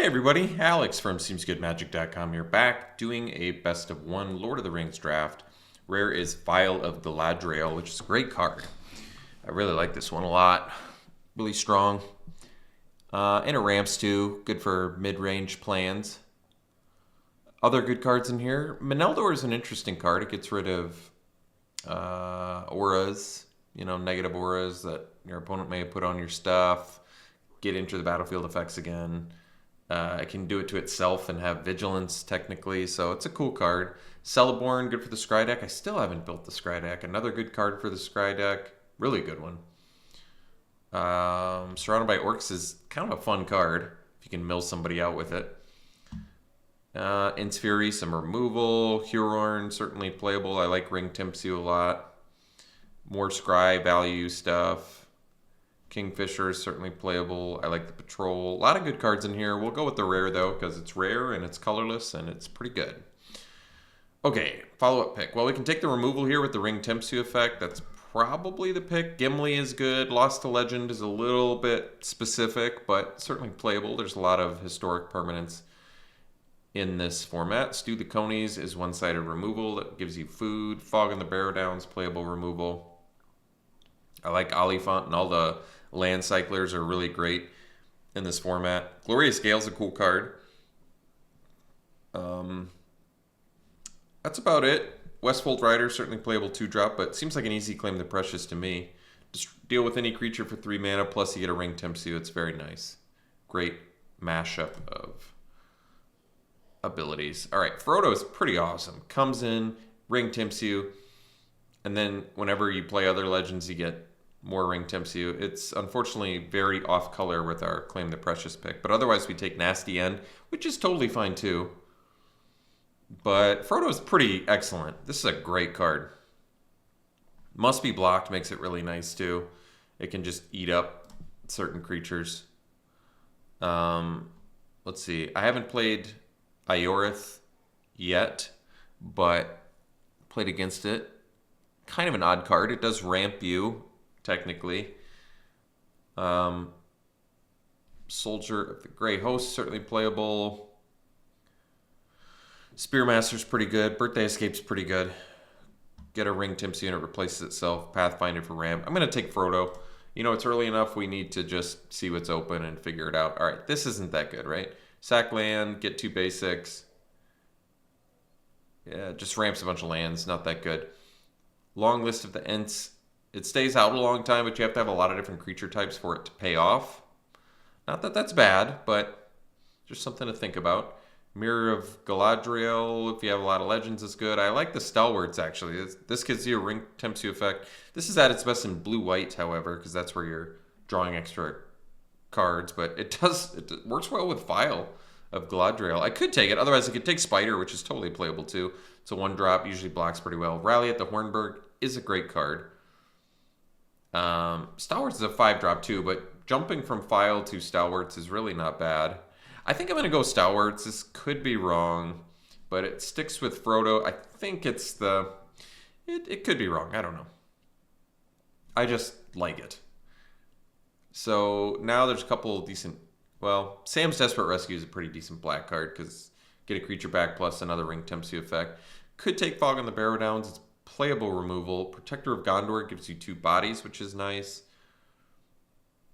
Hey everybody, Alex from SeemsGoodMagic.com here, back doing a best of one Lord of the Rings draft. Rare is Vial of Galadriel, which is a great card. I really like this one a lot. Really strong. And it ramps too, good for mid-range plans. Other good cards in here. Meneldor is an interesting card. It gets rid of auras, negative auras that your opponent may have put on your stuff. Get into the battlefield effects again. It can do it to itself and have vigilance technically, so it's a cool card. Celeborn, good for the Scry deck. I still haven't built the Scry deck. Another good card for the Scry deck. Really good one. Surrounded by Orcs is kind of a fun card if you can mill somebody out with it. Ents Fury, some removal. Huron, certainly playable. I like Ring Tempsu a lot. More Scry value stuff. Kingfisher is certainly playable. I like the Patrol. A lot of good cards in here. We'll go with the rare, though, because it's rare and it's colorless and it's pretty good. Okay, follow-up pick. Well, we can take the removal here with the Ring Tempsu effect. That's probably the pick. Gimli is good. Lost to Legend is a little bit specific, but certainly playable. There's a lot of historic permanence in this format. Stew the Conies is one-sided removal that gives you food. Fog in the Barrowdowns, playable removal. I like Oliphant, and all the land cyclers are really great in this format. Glorious Gale's a cool card. That's about it. Westfold Rider, certainly playable 2-drop, but seems like an easy claim to Precious to me. Just deal with any creature for 3 mana, plus you get a Ring Tempsu. It's very nice. Great mashup of abilities. All right, Frodo is pretty awesome. Comes in, Ring Tempsu, and then whenever you play other legends, you get more Ring Tempsu. It's unfortunately very off color with our Claim the Precious pick, but otherwise we take Nasty End, which is totally fine too. But Frodo is pretty excellent. This is a great card. Must be blocked makes it really nice too. It can just eat up certain creatures. Let's see. I haven't played Iorith yet, but played against it. Kind of an odd card. It does ramp you, technically. Soldier of the Grey Host, certainly playable. Spearmaster's pretty good. Birthday Escape's pretty good. Get a Ring Tempsu and it replaces itself. Pathfinder for ramp. I'm going to take Frodo. It's early enough. We need to just see what's open and figure it out. All right, this isn't that good, right? Sack land, get 2 basics. Yeah, just ramps a bunch of lands. Not that good. Long list of the Ents. It stays out a long time, but you have to have a lot of different creature types for it to pay off. Not that that's bad, but just something to think about. Mirror of Galadriel, if you have a lot of legends, is good. I like the Stalwarts, actually. This gives you a Ring Tempsu effect. This is at its best in blue-white, however, because that's where you're drawing extra cards, but it works well with Vial of Galadriel. I could take it, otherwise I could take Spider, which is totally playable too. It's a 1-drop, usually blocks pretty well. Rally at the Hornburg is a great card. Stalwarts is a 5-drop too, but jumping from Vial to Stalwarts is really not bad. I think I'm going to go Stalwarts. This could be wrong, but it sticks with Frodo. I think it's it could be wrong. I don't know. I just like it. So now there's a couple of decent... Well, Sam's Desperate Rescue is a pretty decent black card because get a creature back plus another Ring Tempsu effect. Could take Fog on the Barrowdowns. It's playable removal. Protector of Gondor gives you 2 bodies, which is nice.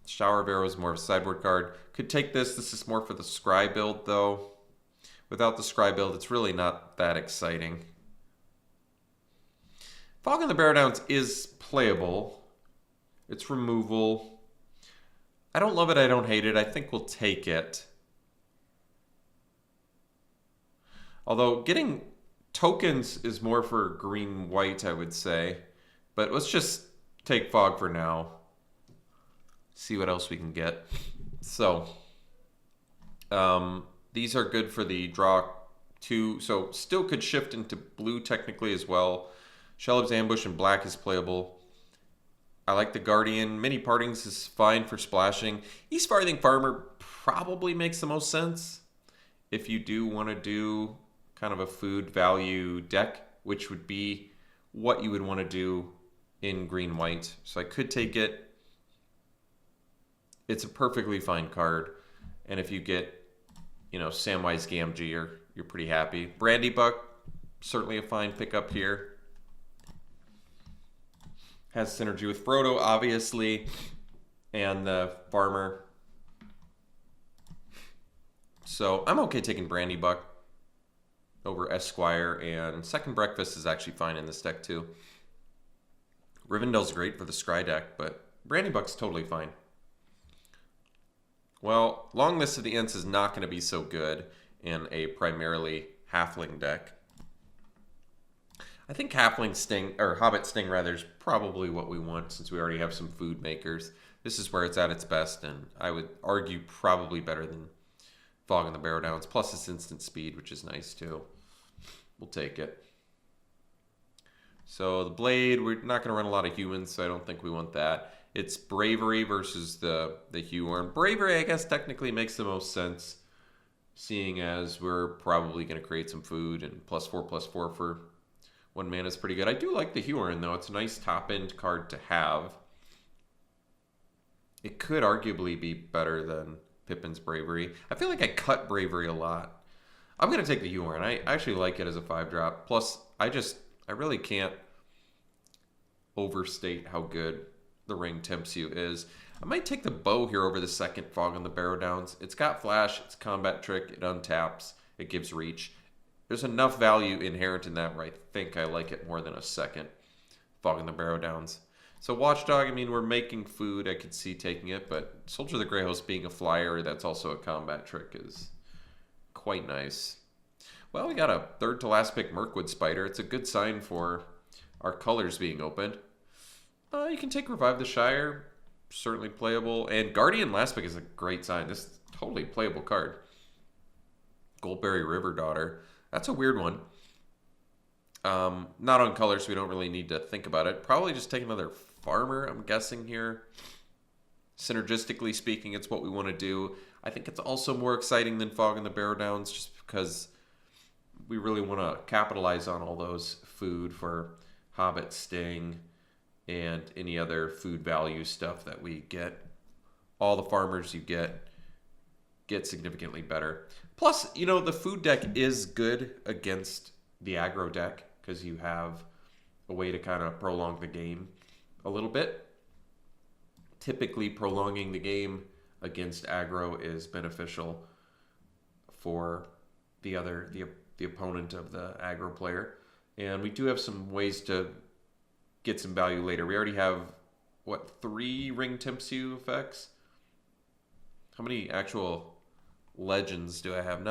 Shower of Arrows is more of a sideboard card. Could take this. This is more for the Scry build, though. Without the Scry build, it's really not that exciting. Fog on the Barrowdowns is playable. It's removal. I don't love it. I don't hate it. I think we'll take it. Although getting tokens is more for green-white, I would say. But let's just take Fog for now. See what else we can get. So, these are good for the draw 2. So, still could shift into blue technically as well. Shelob's Ambush in black is playable. I like the Guardian. Many Partings is fine for splashing. East Farthing Farmer probably makes the most sense if you do want to do kind of a food value deck, which would be what you would want to do in green-white. So I could take it. It's a perfectly fine card. And if you get Samwise Gamgee, you're pretty happy. Brandy Buck, certainly a fine pickup here. Has synergy with Frodo, obviously, and the farmer. So I'm okay taking Brandy Buck over Esquire, and Second Breakfast is actually fine in this deck too. Rivendell's great for the Scry deck, but Brandy Buck's totally fine. Well, Long List of the Ents is not going to be so good in a primarily Halfling deck. I think Halfling Sting, or Hobbit Sting rather, is probably what we want since we already have some food makers. This is where it's at its best, and I would argue probably better than Fog in the Barrow Downs. Plus it's instant speed, which is nice too. We'll take it. So the Blade, we're not going to run a lot of humans, so I don't think we want that. It's Bravery versus the Huorn. Bravery, I guess, technically makes the most sense, seeing as we're probably going to create some food, and +4/+4 for 1 mana is pretty good. I do like the Huorn, though. It's a nice top-end card to have. It could arguably be better than Pippin's Bravery. I feel like I cut Bravery a lot. I'm going to take the Huorn. I actually like it as a 5-drop. Plus, I really can't overstate how good the Ring Tempts You is. I might take the bow here over the second Fog on the Barrow Downs. It's got flash, it's a combat trick, it untaps, it gives reach. There's enough value inherent in that where I think I like it more than a second Fog on the Barrow Downs. So Watchdog, I mean, we're making food. I could see taking it, but Soldier of the Grey Host being a flyer that's also a combat trick is quite nice. Well, we got a third to last pick Mirkwood Spider. It's a good sign for our colors being opened. You can take Revive the Shire, certainly playable. And Guardian last pick is a great sign. This is a totally playable card. Goldberry River Daughter. That's a weird one. Not on color, so we don't really need to think about it. Probably just take another farmer, I'm guessing here. Synergistically speaking, it's what we want to do. I think it's also more exciting than Fog in the Barrow Downs just because we really want to capitalize on all those food for Hobbit Sting and any other food value stuff that we get. All the farmers you get significantly better. Plus, the food deck is good against the aggro deck because you have a way to kind of prolong the game a little bit. Typically, prolonging the game against aggro is beneficial for the opponent of the aggro player. And we do have some ways to get some value later. We already have, 3 Ring Tempts You effects? How many actual legends do I have?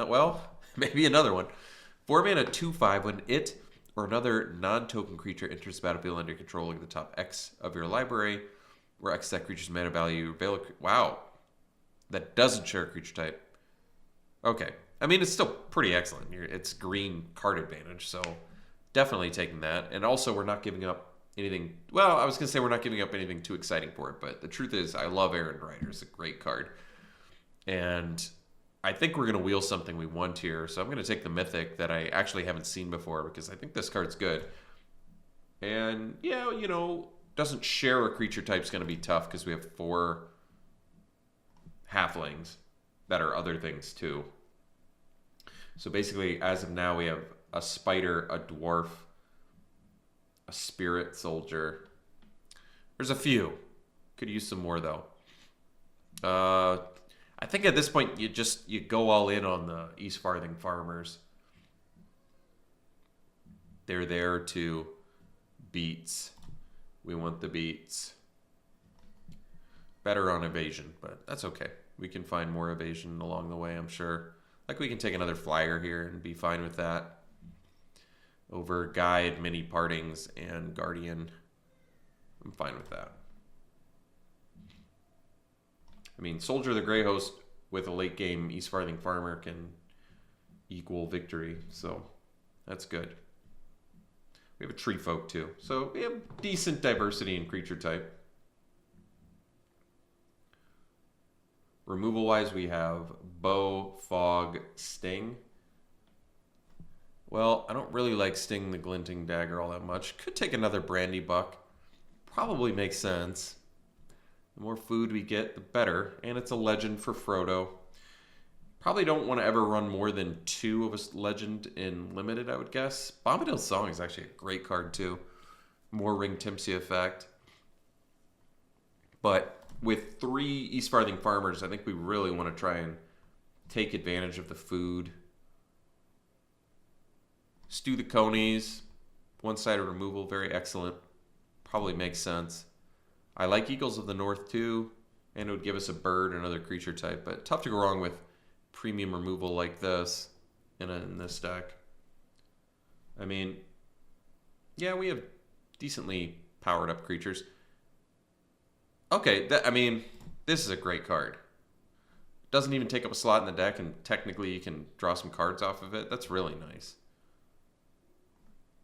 Maybe another one. 4 mana 2/5 when it or another non-token creature enters the battlefield under control of the top X of your library, where X is that creature's mana value. Wow. That doesn't share a creature type. Okay. I mean, it's still pretty excellent. It's green card advantage, so definitely taking that. And also, we're not giving up anything. Well, I was going to say we're not giving up anything too exciting for it, but the truth is I love Errand Rider. It's a great card. And I think we're going to wheel something we want here, so I'm going to take the Mythic that I actually haven't seen before because I think this card's good. And, yeah, doesn't share a creature type's going to be tough because we have 4 halflings that are other things too. So basically, as of now, we have a spider, a dwarf, a spirit soldier. There's a few. Could use some more, though. I think at this point, you go all in on the East Farthing farmers. They're there to beats. We want the beats. Better on evasion, but that's okay. We can find more evasion along the way, I'm sure. Like, we can take another flyer here and be fine with that. Over Guide, Mini Partings, and Guardian. I'm fine with that. I mean, Soldier of the Grey Host with a late game East Farthing Farmer can equal victory, so that's good. We have a Tree Folk too, so we have decent diversity in creature type. Removal-wise, we have Bow, Fog, Sting. Well, I don't really like Sting the Glinting Dagger all that much. Could take another Brandy Buck. Probably makes sense. The more food we get, the better. And it's a legend for Frodo. Probably don't want to ever run more than 2 of a legend in limited, I would guess. Bombadil's Song is actually a great card too. More Ring Timpsy effect. But with 3 East Farthing Farmers, I think we really want to try and take advantage of the food. Stew the Conies. One-sided removal, very excellent. Probably makes sense. I like Eagles of the North too, and it would give us a bird, another creature type, but tough to go wrong with premium removal like this in this deck. I mean, yeah, we have decently powered up creatures. Okay, I mean, this is a great card. Doesn't even take up a slot in the deck, and technically you can draw some cards off of it. That's really nice.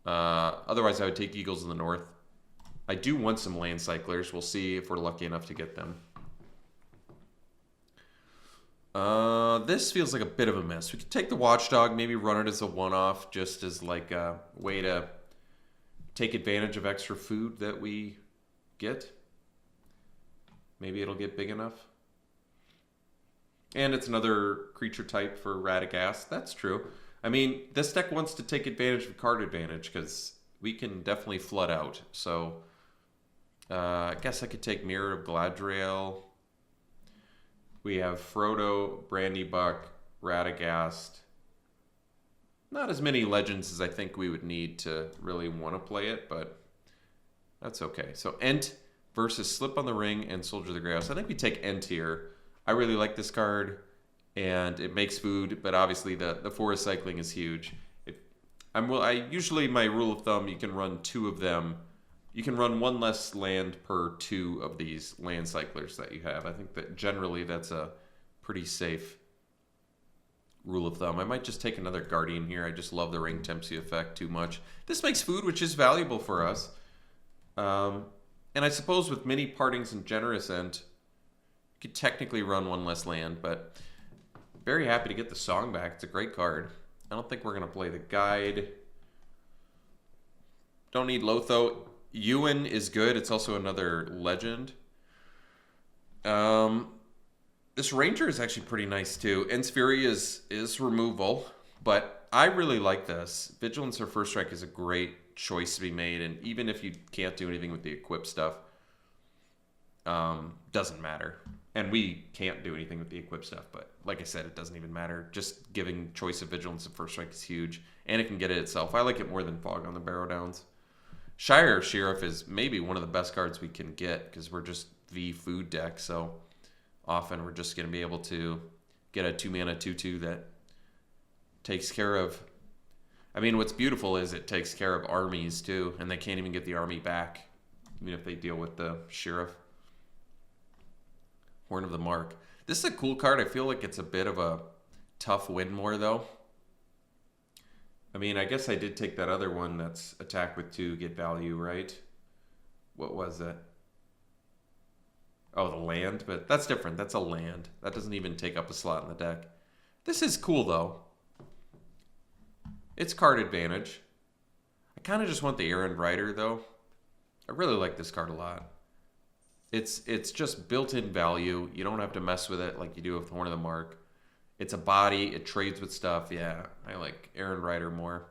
Otherwise, I would take Eagles of the North. I do want some land cyclers. We'll see if we're lucky enough to get them. This feels like a bit of a miss. We could take the Watchdog, maybe run it as a one-off, just as like a way to take advantage of extra food that we get. Maybe it'll get big enough. And it's another creature type for Radagast. That's true. I mean, this deck wants to take advantage of card advantage because we can definitely flood out. So I guess I could take Mirror of Galadriel. We have Frodo, Brandybuck, Radagast. Not as many legends as I think we would need to really want to play it, but that's okay. So Ent versus Slip on the Ring and Soldier of the Grail. So I think we take Ent here. I really like this card, and it makes food, but obviously the forest cycling is huge. Usually my rule of thumb, you can run 2 of them. You can run 1 less land per 2 of these land cyclers that you have. I think that generally that's a pretty safe rule of thumb. I might just take another Guardian here. I just love the Ring Tempsy effect too much. This makes food, which is valuable for us. And I suppose with many partings and Generous End, you could technically run 1 less land, but very happy to get the Song back. It's a great card. I don't think we're going to play the Guide. Don't need Lotho. Ewan is good. It's also another legend. This Ranger is actually pretty nice too. Ents Fury is removal, but I really like this. Vigilance or First Strike is a great choice to be made, and even if you can't do anything with the equip stuff, doesn't matter. And we can't do anything with the equip stuff, but like I said, it doesn't even matter. Just giving choice of Vigilance and First Strike is huge, and it can get it itself. I like it more than Fog on the Barrow Downs. Shire Sheriff is maybe one of the best cards we can get because we're just the food deck, so often we're just going to be able to get a 2-mana 2/2 that takes care of... I mean, what's beautiful is it takes care of armies too, and they can't even get the army back, even if they deal with the Sheriff. Horn of the Mark. This is a cool card. I feel like it's a bit of a tough win more, though. I mean, I guess I did take that other one that's attack with 2, get value, right? What was it? Oh, the land, but that's different. That's a land. That doesn't even take up a slot in the deck. This is cool, though. It's card advantage. I kind of just want the Errand Rider, though. I really like this card a lot. It's just built-in value. You don't have to mess with it like you do with Horn of the Mark. It's a body. It trades with stuff. Yeah, I like Errand Rider more.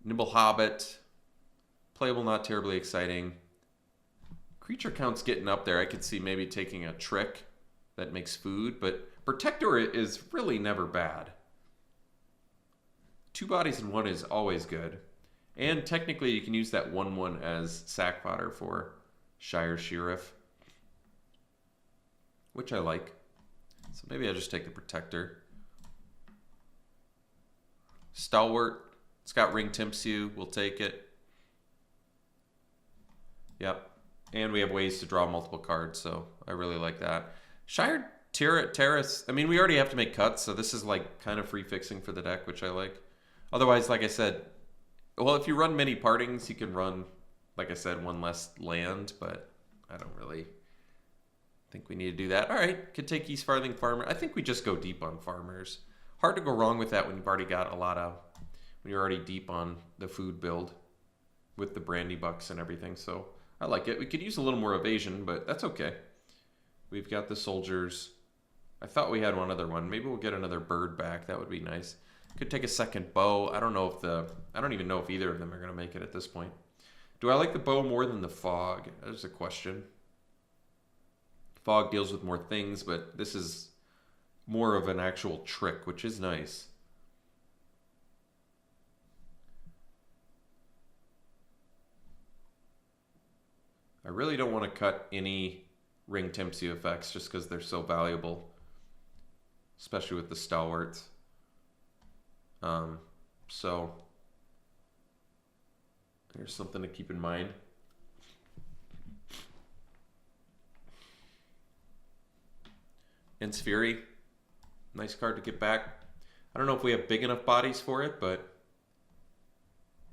Nimble Hobbit. Playable, not terribly exciting. Creature count's getting up there. I could see maybe taking a trick that makes food, but Protector is really never bad. 2 bodies in 1 is always good. And technically you can use that 1/1 as sack fodder for Shire Sheriff, which I like. So maybe I'll just take the Protector. Stalwart. It's got Ring Timpsu. We'll take it. Yep. And we have ways to draw multiple cards, so I really like that. Shire Terrace. I mean, we already have to make cuts, so this is like kind of free fixing for the deck, which I like. Otherwise, like I said, well, if you run many partings, you can run, like I said, 1 less land, but I don't really think we need to do that. All right, could take East Farthing Farmer. I think we just go deep on farmers. Hard to go wrong with that when you've already got a lot of, when you're already deep on the food build with the Brandy Bucks and everything. So I like it. We could use a little more evasion, but that's okay. We've got the soldiers. I thought we had one other one. Maybe we'll get another bird back. That would be nice. Could take a second bow. I don't even know if either of them are gonna make it at this point. Do I like the bow more than the fog? That's a question. Fog deals with more things, but this is more of an actual trick, which is nice. I really don't want to cut any Ring Timpsy effects just because they're so valuable, especially with the stalwarts. So here's something to keep in mind. Ents Fury, nice card to get back. I don't know if we have big enough bodies for it, but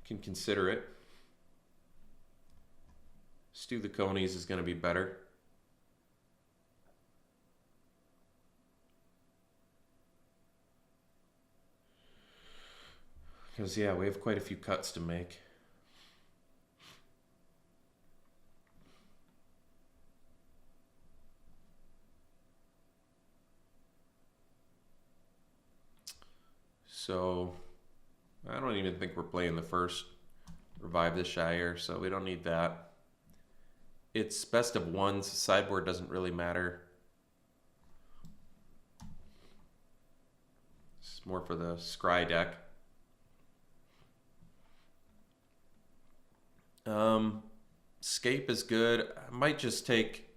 can consider it. Stew the Conies is going to be better. Because, yeah, we have quite a few cuts to make. So, I don't even think we're playing the first Revive the Shire, so we don't need that. It's best of ones. Sideboard doesn't really matter. It's more for the Scry deck. Scape is good. I might just take...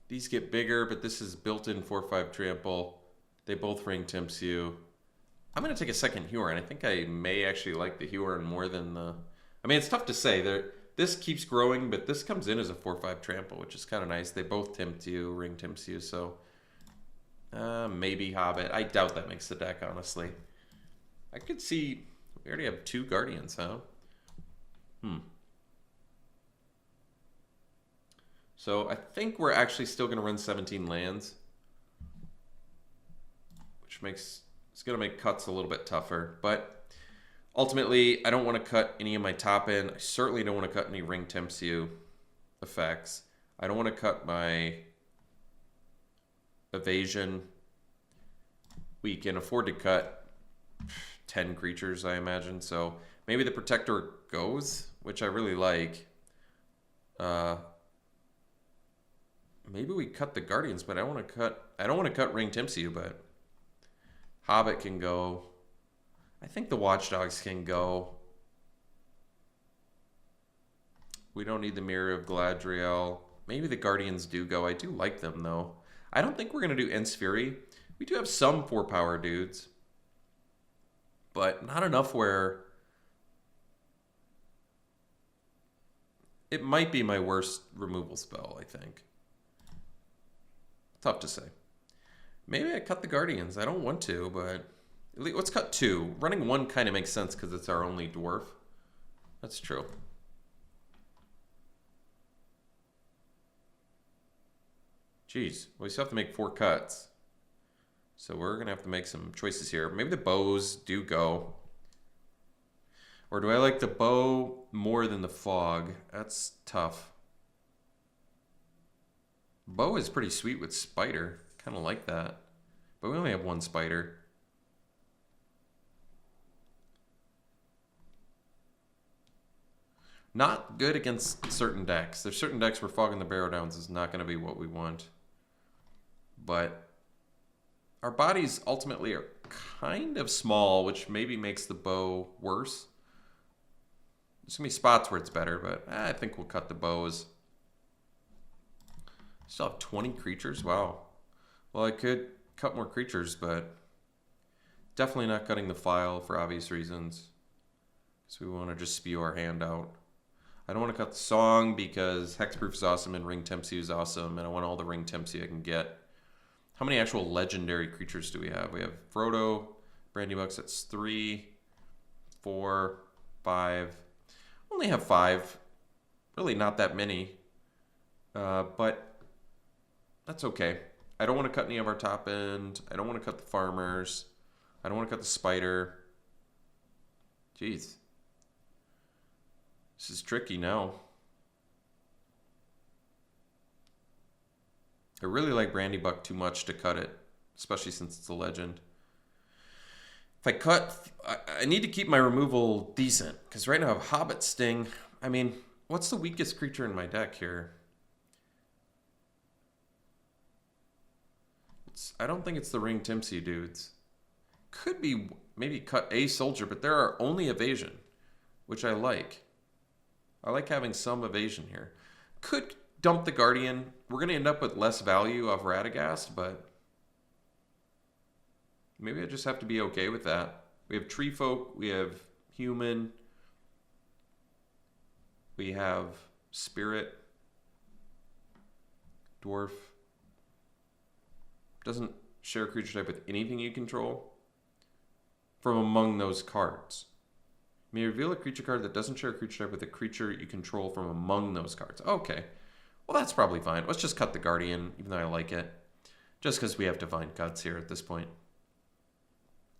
These get bigger, but this is built-in 4/5 trample. They both ring Timps you. I'm going to take a second Huron. I think I may actually like the Huron more than the... I mean, it's tough to say. This keeps growing, but this comes in as a 4/5 trample, which is kind of nice. They both tempt you, ring Timps you, so... maybe Hobbit. I doubt that makes the deck, honestly. I could see... We already have 2 Guardians, huh? So I think we're actually still going to run 17 lands, which makes it's going to make cuts a little bit tougher. But ultimately, I don't want to cut any of my top end. I certainly don't want to cut any Ring Tempts You effects. I don't want to cut my evasion. We can afford to cut 10 creatures, I imagine. So maybe the Protector goes, which I really like. Maybe we cut the Guardians, but I don't want to cut Ring Tempts You, but Hobbit can go. I think the Watchdogs can go. We don't need the Mirror of Galadriel. Maybe the Guardians do go. I do like them, though. I don't think we're going to do Ents Fury. We do have some 4-power dudes, but not enough where it might be my worst removal spell, I think. Tough to say. Maybe I cut the Guardians. I don't want to, but let's cut 2. Running 1 kind of makes sense because it's our only dwarf. That's true. Jeez, we still have to make 4 cuts. So we're going to have to make some choices here. Maybe the bows do go. Or do I like the bow more than the fog? That's tough. Bow is pretty sweet with spider. Kind of like that. But we only have 1 spider. Not good against certain decks. There's certain decks where Fog in the Barrow Downs is not going to be what we want. But our bodies ultimately are kind of small, which maybe makes the bow worse. There's going to be spots where it's better, but I think we'll cut the bows. Still have 20 creatures? Wow. Well, I could cut more creatures, but definitely not cutting the file for obvious reasons. Because we want to just spew our hand out. I don't want to cut the song because Hexproof is awesome and Ring Tempts You is awesome, and I want all the Ring Tempts You I can get. How many actual legendary creatures do we have? We have Frodo, Brandybucks, that's 3, 4, 5. Only have 5. Really not that many. But that's okay. I don't want to cut any of our top end. I don't want to cut the farmers. I don't want to cut the spider. Jeez. This is tricky now. I really like Brandybuck too much to cut it. especially since it's a legend. If I cut, I need to keep my removal decent, because right now I have Hobbit Sting. I mean, what's the weakest creature in my deck here? I don't think it's the Ring Timpsy dudes. Could be maybe cut a soldier, but there are only evasion, which I like. I like having some evasion here. Could dump the Guardian. We're going to end up with less value off Radagast, but maybe I just have to be okay with that. We have Tree Folk, we have Human, we have Spirit, Dwarf. Doesn't share creature type with anything you control. From among those cards. May reveal a creature card that doesn't share a creature type with a creature you control from among those cards. Okay. Well, that's probably fine. Let's just cut the Guardian, even though I like it. Just because we have to find cuts here at this point.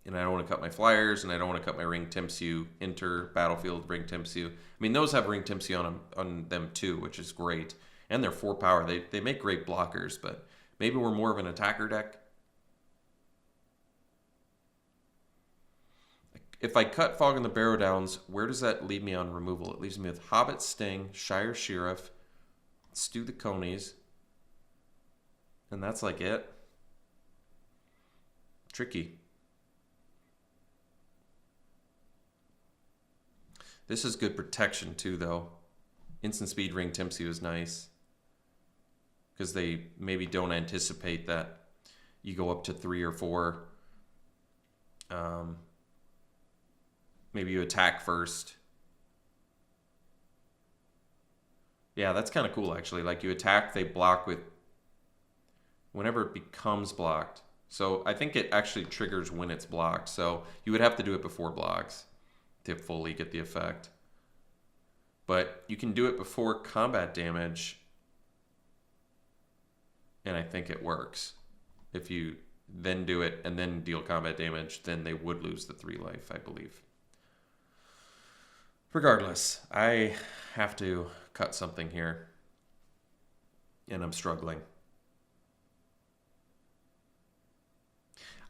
And I don't want to cut my flyers, and I don't want to cut my Ring Timpsy, enter battlefield Ring Timpsy. I mean, those have Ring Timpsy on them too, which is great. And they're 4 power. They make great blockers, but maybe we're more of an attacker deck. If I cut Fog in the Barrow Downs, where does that leave me on removal? It leaves me with Hobbit Sting, Shire Sheriff, Stew the Conies, and that's like it. Tricky. This is good protection too, though. Instant Speed Ring Timpsy was nice, because they maybe don't anticipate that you go up to 3 or 4. Maybe you attack first. Yeah, that's kind of cool, actually. Like, you attack, they block with whenever it becomes blocked. So I think it actually triggers when it's blocked. So you would have to do it before blocks to fully get the effect. But you can do it before combat damage, and I think it works. If you then do it and then deal combat damage, then they would lose the 3 life, I believe. Regardless, I have to cut something here, and I'm struggling.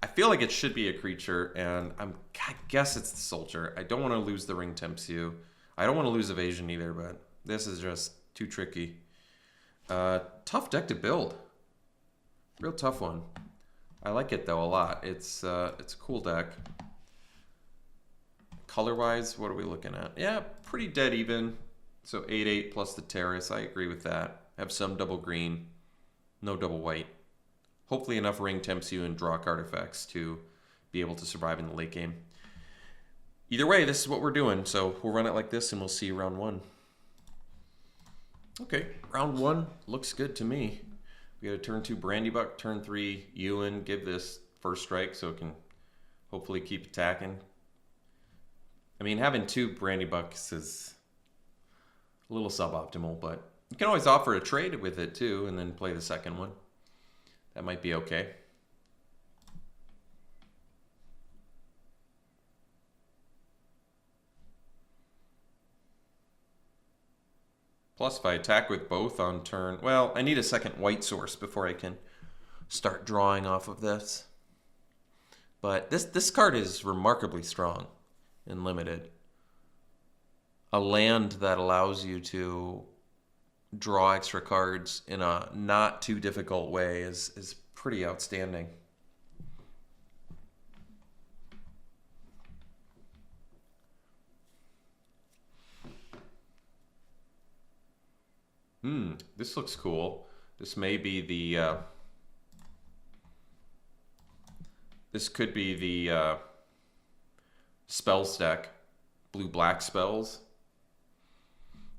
I feel like it should be a creature, and I guess it's the soldier. I don't want to lose the Ring Timpsy. I don't want to lose evasion either, but this is just too tricky. Tough deck to build. Real tough one. I like it though a lot. It's a cool deck. Color-wise, what are we looking at? Yeah, pretty dead even. So 8/8 plus the Terrace. I agree with that. Have some double green, no double white. Hopefully enough Ring Timpsy and draw card effects to be able to survive in the late game. Either way, this is what we're doing. So we'll run it like this, and we'll see round 1. Okay, round 1 looks good to me. We got a turn 2 Brandybuck, turn 3 Ewan. Give this first strike so it can hopefully keep attacking. I mean, having 2 Brandybucks is a little suboptimal, but you can always offer a trade with it too and then play the second one. That might be okay. Plus, if I attack with both on turn... Well, I need a second white source before I can start drawing off of this. But this card is remarkably strong and limited. A land that allows you to draw extra cards in a not too difficult way is pretty outstanding. This looks cool. This may be the this could be the spells deck, blue-black spells,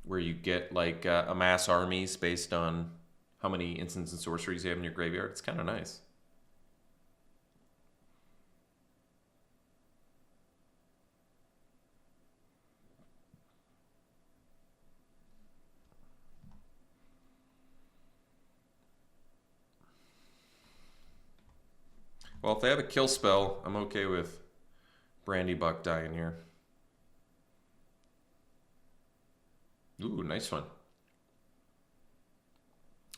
where you get like amass armies based on how many instants and sorceries you have in your graveyard. It's kind of nice. Well, if they have a kill spell, I'm okay with Brandybuck dying here. Ooh, nice one.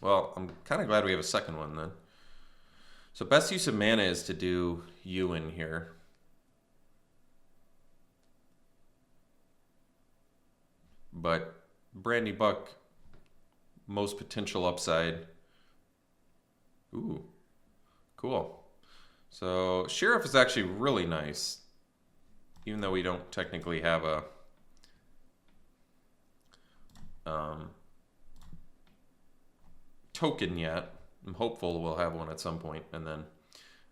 Well, I'm kind of glad we have a second one then. So best use of mana is to do Ewan here. But Brandy Buck, most potential upside. Ooh, cool. So Sheriff is actually really nice, even though we don't technically have a token yet. I'm hopeful we'll have one at some point, and then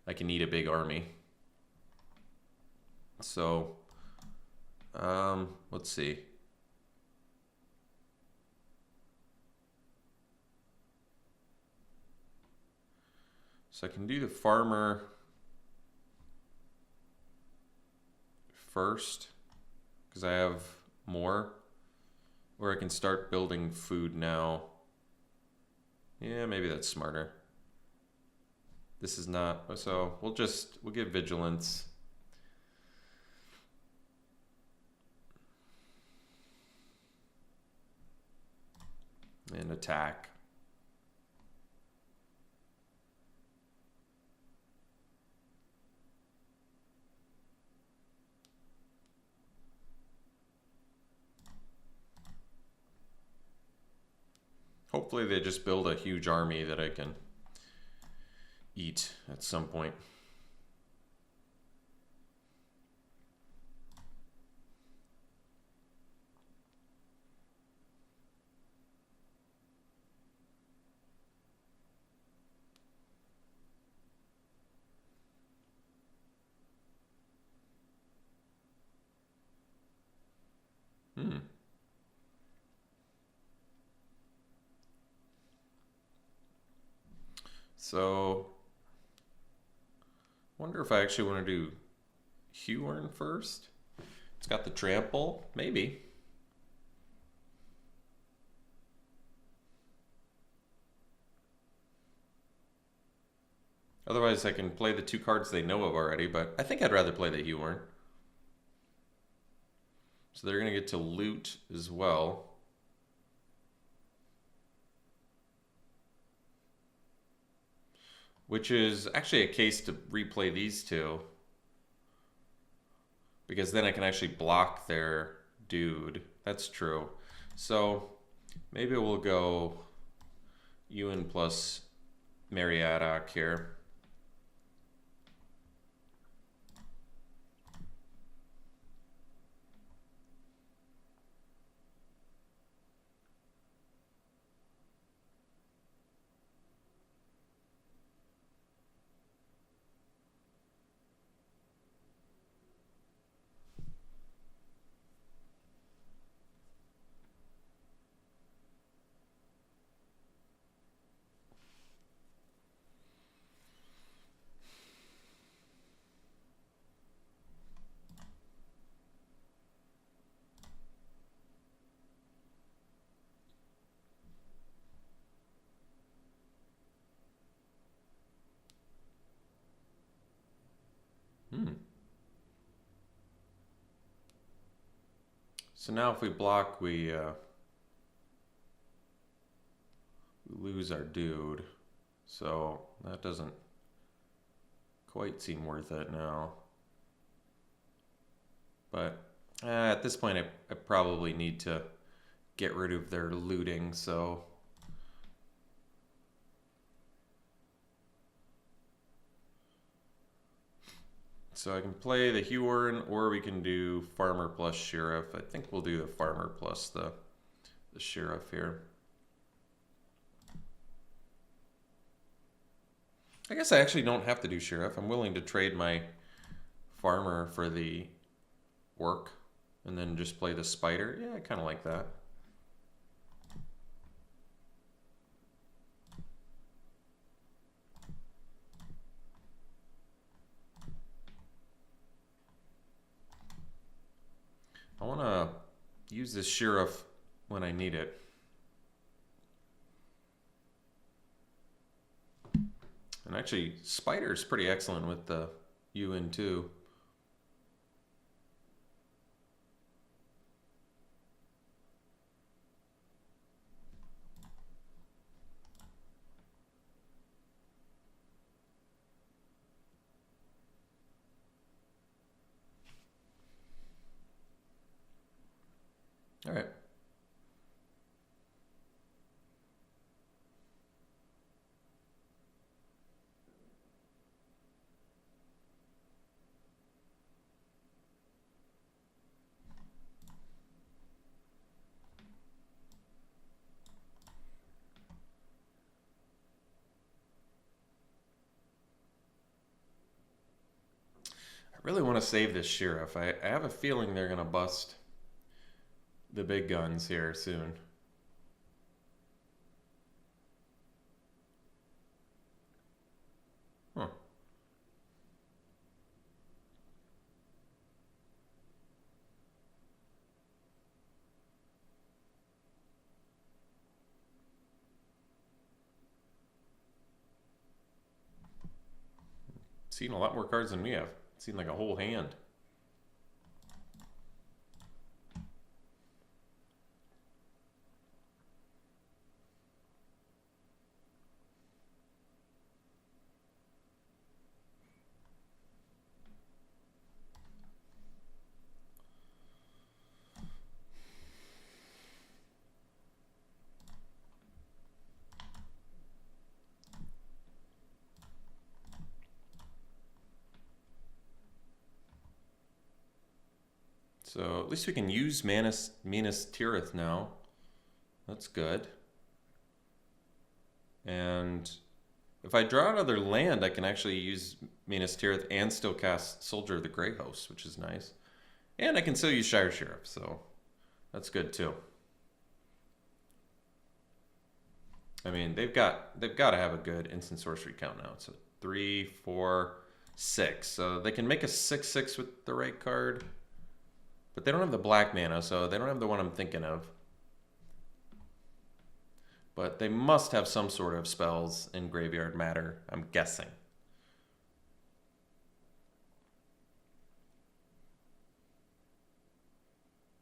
I can eat a big army. So, let's see. So I can do the farmer first, because I have more, or I can start building food now. Yeah, maybe that's smarter. This is not, so we'll give vigilance. And attack. Hopefully they just build a huge army that I can eat at some point. So, wonder if I actually want to do Huorn first. It's got the trample, maybe. Otherwise, I can play the two cards they know of already, but I think I'd rather play the Huorn. So they're going to get to loot as well. Which is actually a case to replay these two. Because then I can actually block their dude. That's true. So maybe we'll go Ewan plus Mariadoc here. So now if we block, we lose our dude. So that doesn't quite seem worth it now. But at this point, I probably need to get rid of their looting, so... So I can play the Huorn, or we can do Farmer plus Sheriff. I think we'll do the Farmer plus the Sheriff here. I guess I actually don't have to do Sheriff. I'm willing to trade my Farmer for the Orc, and then just play the Spider. Yeah, I kind of like that. I want to use this Sheriff when I need it. And actually, Spider is pretty excellent with the UN too. All right. I really want to save this sheriff. I have a feeling they're going to bust the big guns here soon. Huh. Seen a lot more cards than we have. Seen like a whole hand. So at least we can use Minas Tirith now. That's good. And if I draw another land, I can actually use Minas Tirith and still cast Soldier of the Grey Host, which is nice. And I can still use Shire Sheriff, so that's good too. I mean, they've got to have a good instant sorcery count now. So 3, 4, 6. So they can make a 6/6 with the right card. But they don't have the black mana, so they don't have the one I'm thinking of. But they must have some sort of spells in Graveyard Matter, I'm guessing.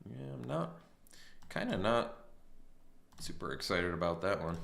Yeah, I'm kind of not super excited about that one.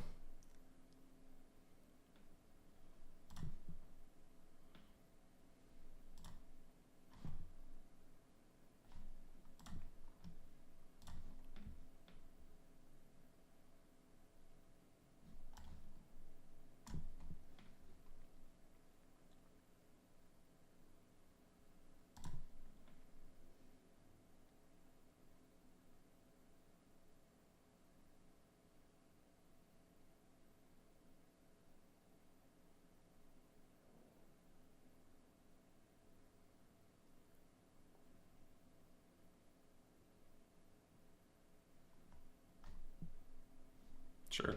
Sure.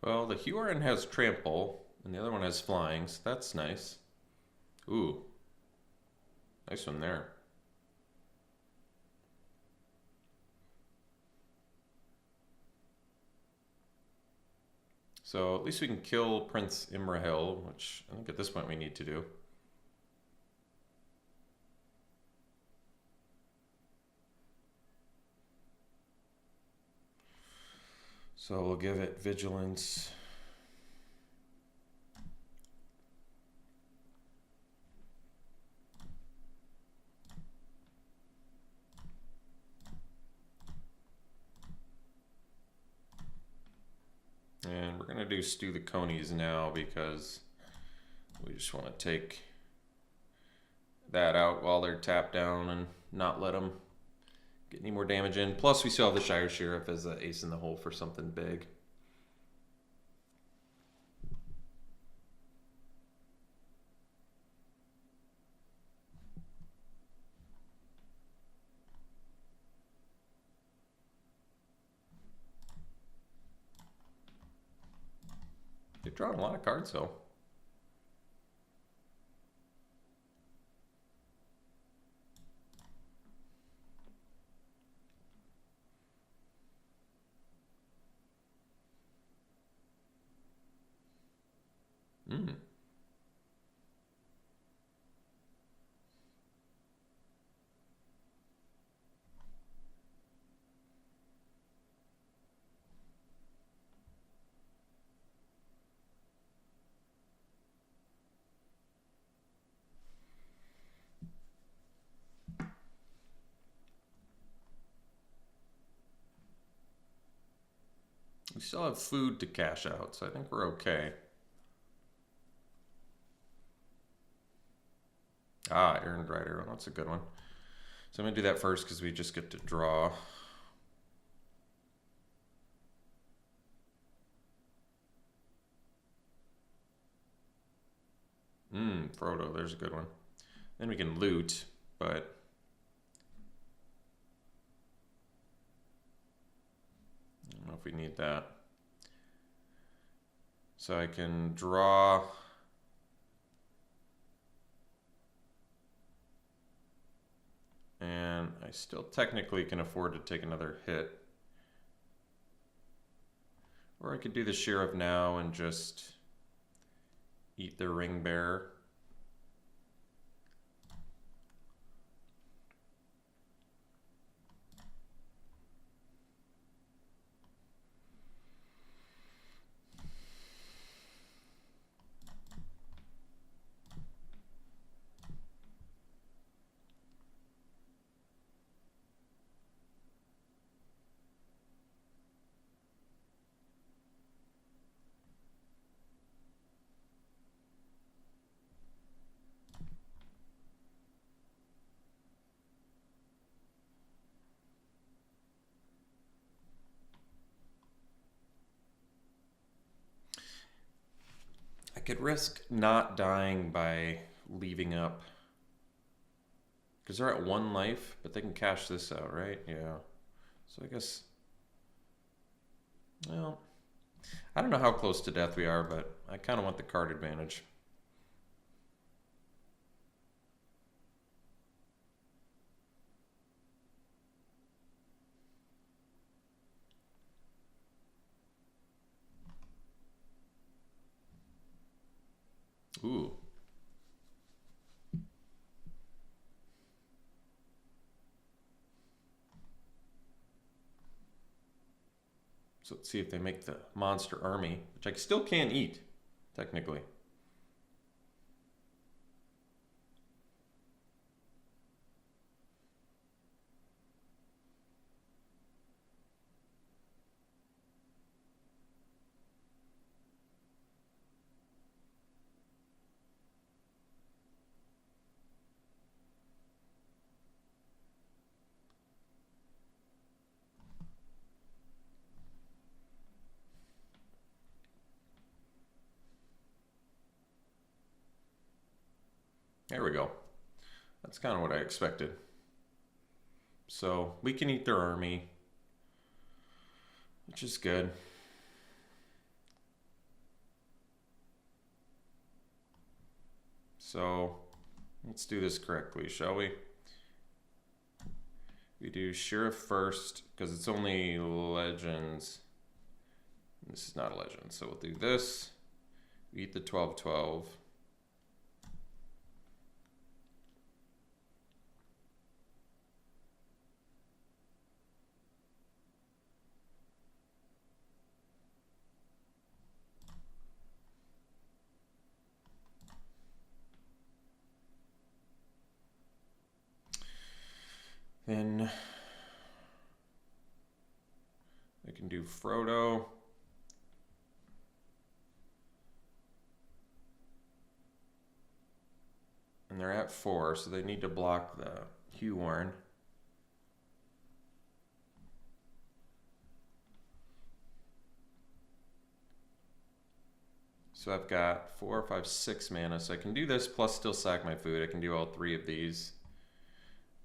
Well, the Huron has trample, and the other one has flying, so that's nice. Ooh. Nice one there. So at least we can kill Prince Imrahil, which I think at this point we need to do. So we'll give it vigilance. And we're going to do Stew the Conies now because we just want to take that out while they're tapped down and not let them get any more damage in. Plus, we still have the Shire Sheriff as an ace in the hole for something big. drawn a lot of cards though. Hmm. We still have food to cash out, so I think we're okay. Ah, Errand Rider. Well, that's a good one. So I'm going to do that first because we just get to draw. Frodo, there's a good one. Then we can loot, but I don't know if we need that. So I can draw. And I still technically can afford to take another hit. Or I could do the Sheriff now and just eat the Ring Bearer. I could risk not dying by leaving up. Because they're at 1 life, but they can cash this out, right? Yeah. So I guess... Well, I don't know how close to death we are, but I kind of want the card advantage. Ooh. So let's see if they make the monster army, which I still can't eat, technically. There we go. That's kind of what I expected. So we can eat their army, which is good. So let's do this correctly, shall we? We do Sheriff first because it's only legends. This is not a legend, so we'll do this. We eat the 12/12. Then I can do Frodo. And they're at 4, so they need to block the Huorn. So I've got 4, 5, 6 mana, so I can do this plus still sack my food. I can do all 3 of these.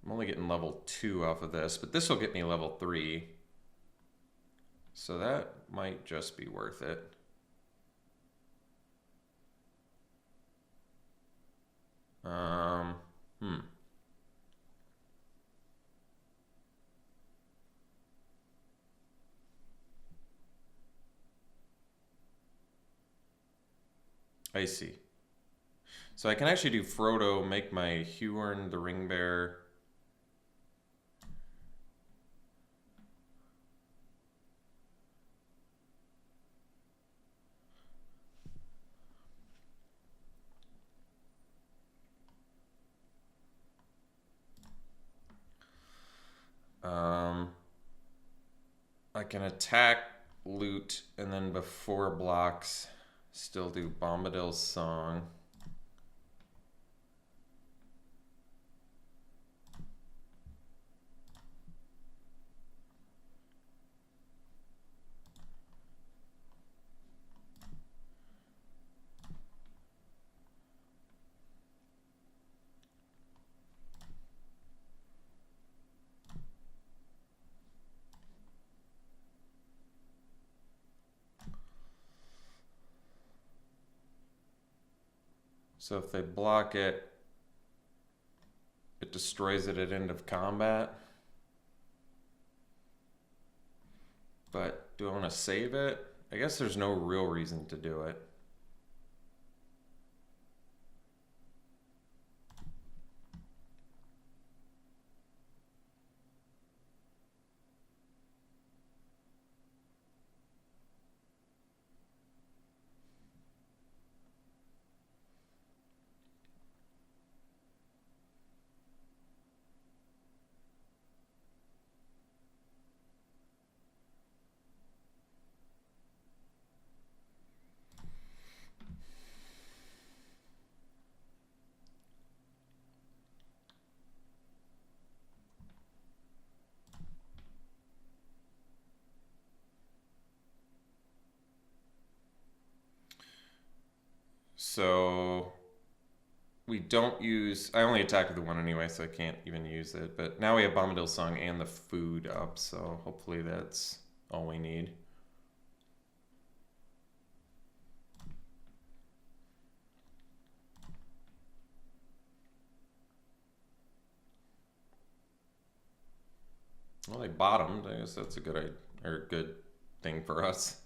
I'm only getting level 2 off of this, but this will get me level 3. So that might just be worth it. Um, hmm. I see. So I can actually do Frodo, make my Huorn the Ring Bearer. Um, I can attack, loot, and then before blocks, still do Bombadil's Song. So if they block it, it destroys it at end of combat. But do I want to save it? I guess there's no real reason to do it. So we don't use. I only attack with the one anyway, so I can't even use it. But now we have Bombadil's Song and the food up, so hopefully that's all we need. Well, they bottomed. I guess that's a good thing for us.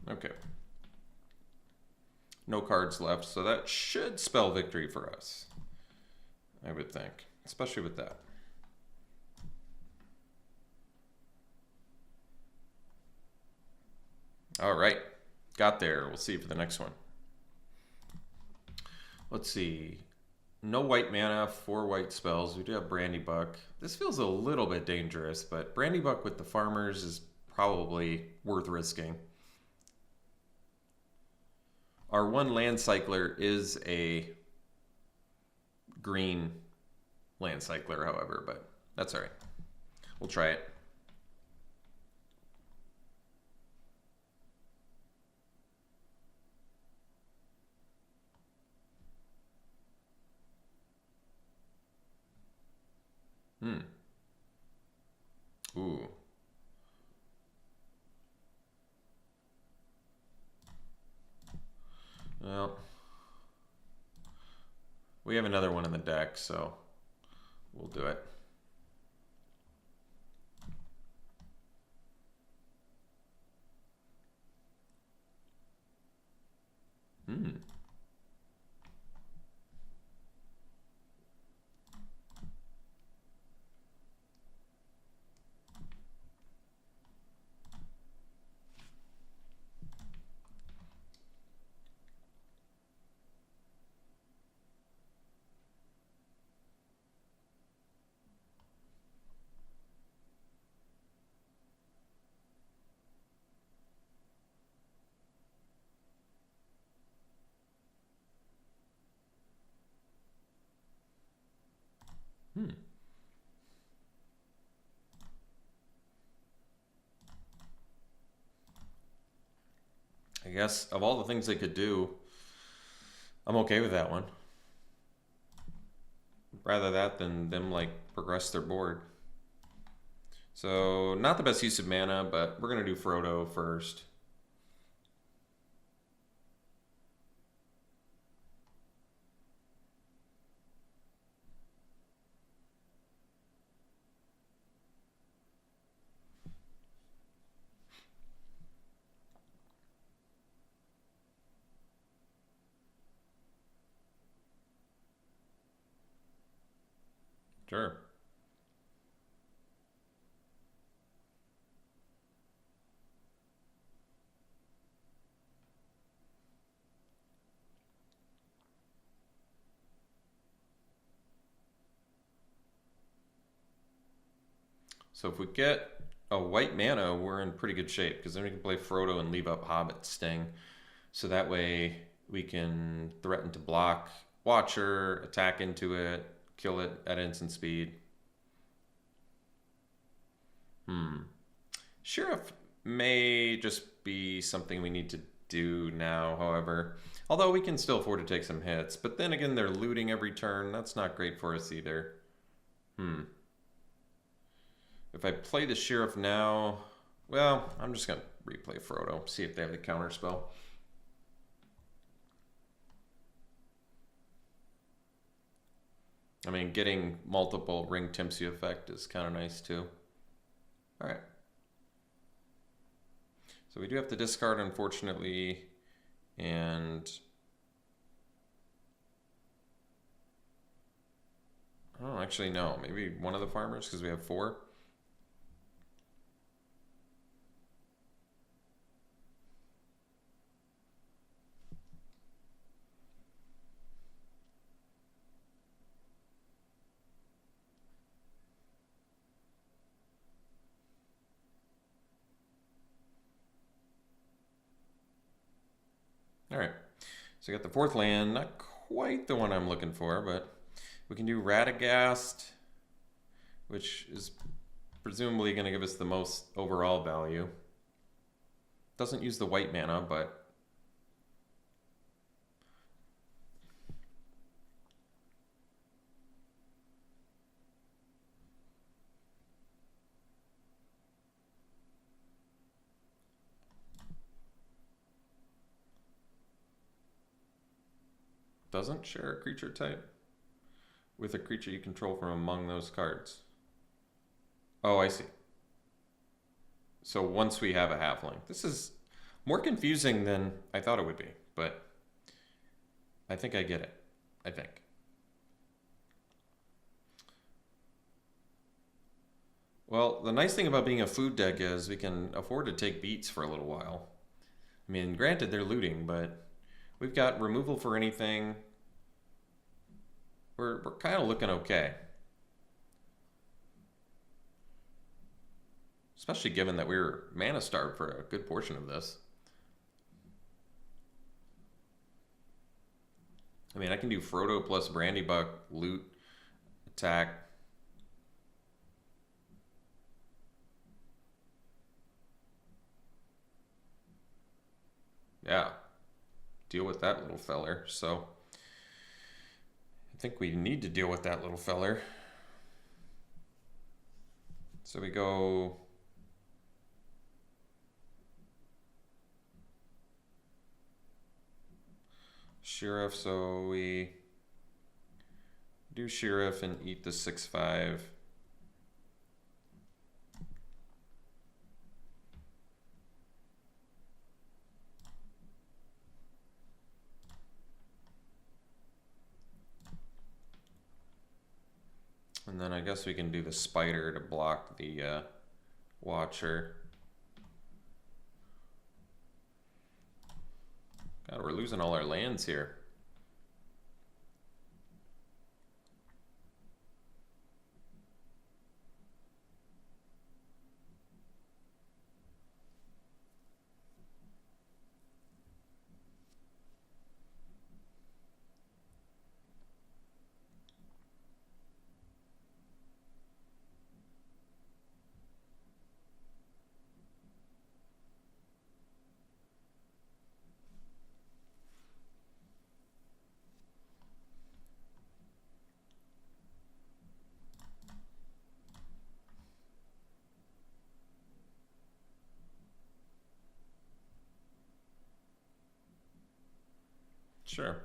Okay. No cards left, so that should spell victory for us. I would think, especially with that. All right, got there. We'll see for the next one. Let's see. No white mana, 4 white spells. We do have Brandybuck. This feels a little bit dangerous, but Brandybuck with the farmers is probably worth risking. Our one land cycler is a green land cycler, however, but that's all right. We'll try it. Ooh. Well, we have another one in the deck, so we'll do it. guess of all the things they could do, I'm okay with that one. Rather that than them like progress their board. So not the best use of mana, but we're gonna do Frodo first. Sure. So if we get a white mana, we're in pretty good shape because then we can play Frodo and leave up Hobbit Sting. So that way we can threaten to block Watcher, attack into it, kill it at instant speed. Sheriff may just be something we need to do now, however. Although we can still afford to take some hits. But then again, they're looting every turn. That's not great for us either. If I play the Sheriff now, well, I'm just going to replay Frodo, see if they have the counter spell. I mean, getting multiple ring tempts you effect is kind of nice too. All right. So we do have to discard, unfortunately, and oh, actually no, maybe one of the farmers because we have 4. All right, so we got the 4th land, not quite the one I'm looking for, but we can do Radagast, which is presumably going to give us the most overall value. Doesn't use the white mana, but doesn't share a creature type with a creature you control from among those cards. Oh, I see. So once we have a halfling. This is more confusing than I thought it would be, but I think I get it. I think. Well, the nice thing about being a food deck is we can afford to take beats for a little while. I mean, granted, they're looting, but we've got removal for anything. We're kind of looking okay. Especially given that we were mana starved for a good portion of this. I mean, I can do Frodo plus Brandybuck, loot, attack. Yeah, deal with that little feller. So I think we need to deal with that little feller. So we go Sheriff, so we do Sheriff and eat the 6/5. And then I guess we can do the Spider to block the Watcher. God, we're losing all our lands here. Sure.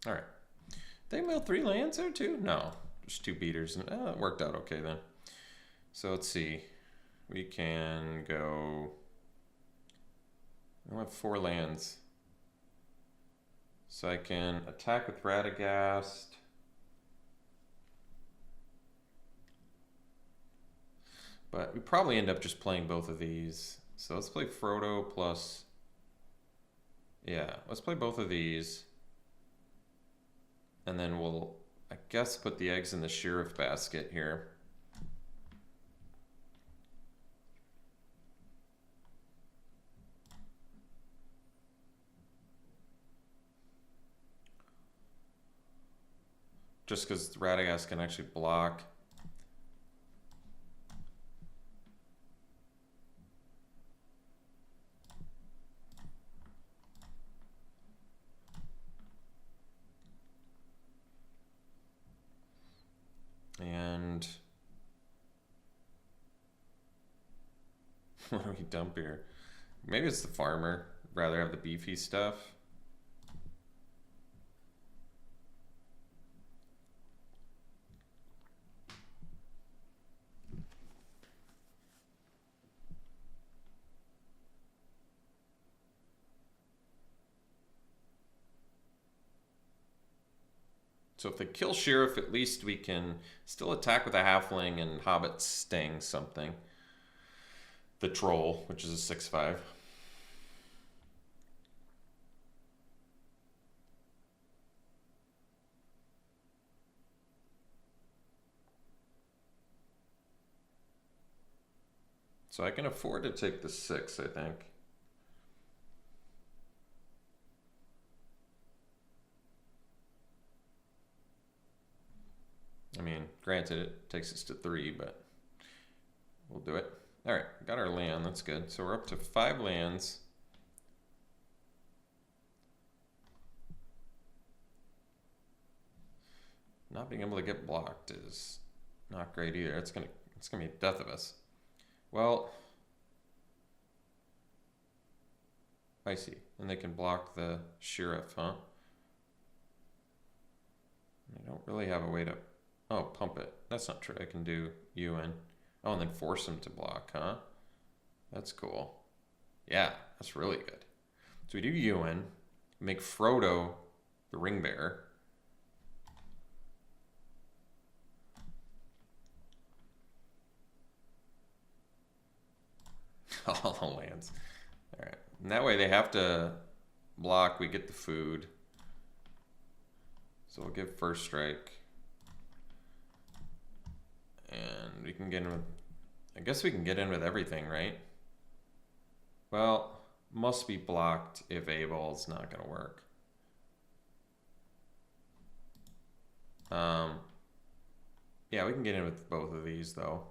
All right. They mill 3 lands there too? No, just 2 beaters. And it worked out okay then. So let's see. We can go. I have 4 lands. So I can attack with Radagast. But we probably end up just playing both of these. So let's play Frodo plus. Yeah, let's play both of these. And then we'll, I guess, put the eggs in the sheriff basket here. Just because Radagast can actually block. And what do we dump here? Maybe it's the farmer. Rather have the beefy stuff. So if they kill Sheriff, at least we can still attack with a halfling and Hobbit sting something. The Troll, which is a 6/5. So I can afford to take the 6, I think. I mean, granted, it takes us to 3, but we'll do it. All right, got our land. That's good. So we're up to 5 lands. Not being able to get blocked is not great either. It's gonna be death of us. Well, I see. And they can block the sheriff, huh? I don't really have a way to. Oh, pump it. That's not true. I can do UN. Oh, and then force him to block, huh? That's cool. Yeah, that's really good. So we do UN, make Frodo the ring bearer. All the lands. All right. And that way they have to block. We get the food. So we'll give first strike. And we can get in with, I guess we can get in with everything, right? Well, must be blocked if A-ball's not going to work. Yeah, we can get in with both of these though.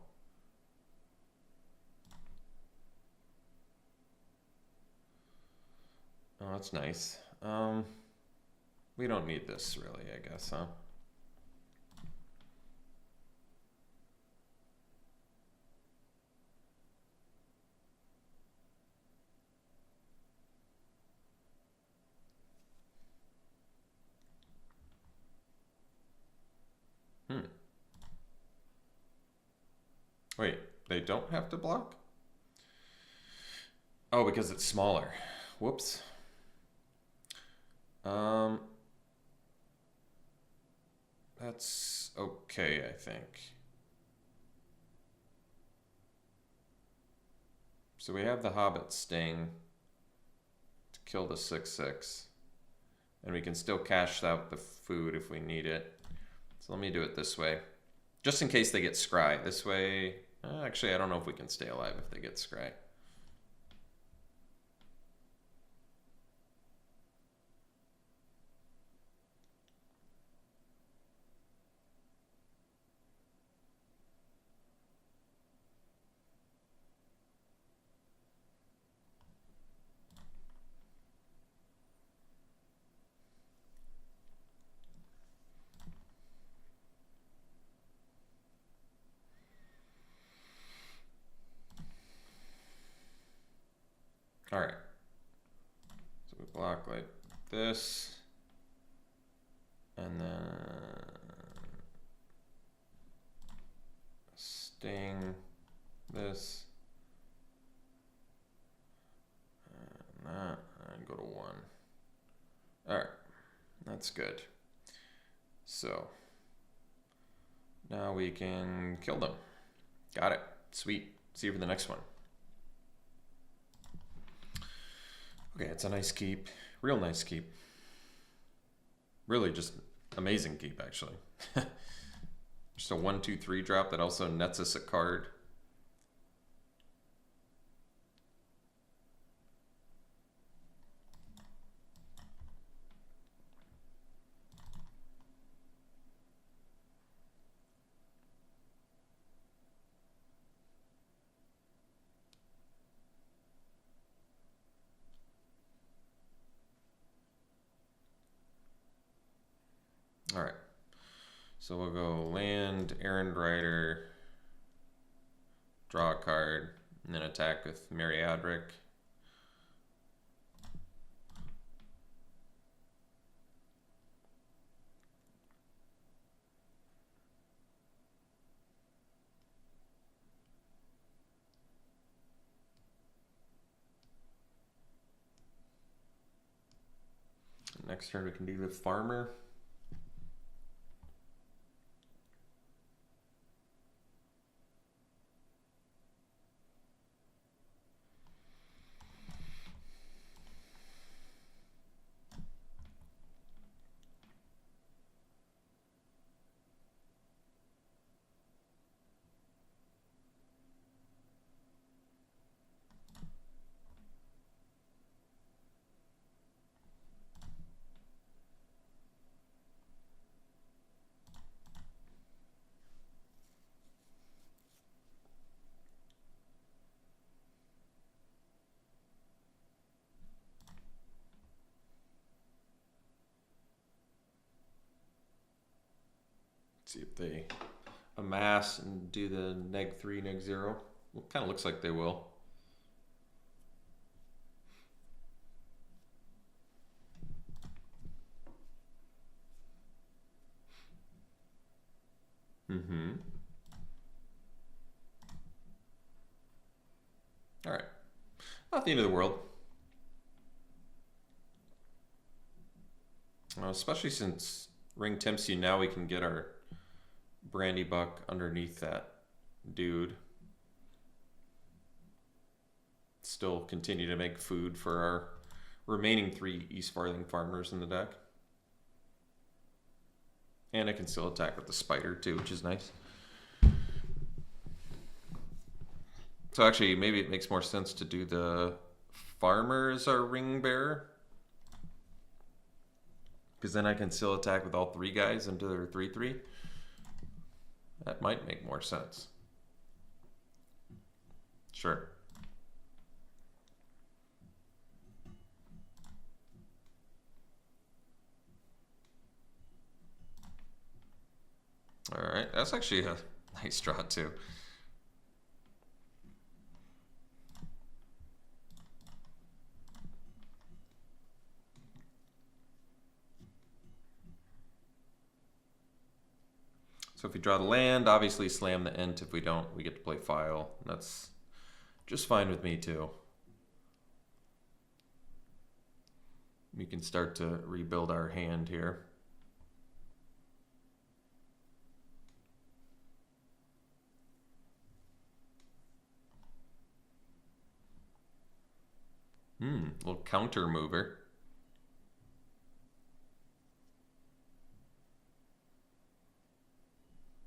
Oh, that's nice. We don't need this really, I guess, huh? Wait, they don't have to block? Oh, because it's smaller. Whoops. That's okay, I think. So we have the Hobbit sting to kill the 6/6. And we can still cash out the food if we need it. So let me do it this way. Just in case they get scry. This way, actually, I don't know if we can stay alive if they get scry. All right. So we block like this. And then sting this. And that. And go to 1. All right. That's good. So now we can kill them. Got it. Sweet. See you for the next one. Okay, it's a nice keep. Real nice keep. Really just amazing keep, actually. Just a 1/2/3 drop that also nets us a card. All right, so we'll go land, Errand Rider, draw a card, and then attack with Meriadric. Next turn we can do the Farmer. See if they amass and do the -3, -0. Well, kind of looks like they will. All right. Not the end of the world. Especially since Ring tempts you, now we can get our Brandy Buck underneath that dude. Still continue to make food for our remaining 3 East Farthing farmers in the deck. And I can still attack with the spider too, which is nice. So actually, maybe it makes more sense to do the farmer as our ring bearer. Because then I can still attack with all 3 guys into their 3/3. That might make more sense. Sure. All right, that's actually a nice draw too. So if we draw the land, obviously slam the Ent. If we don't, we get to play File. That's just fine with me too. We can start to rebuild our hand here. Little counter mover.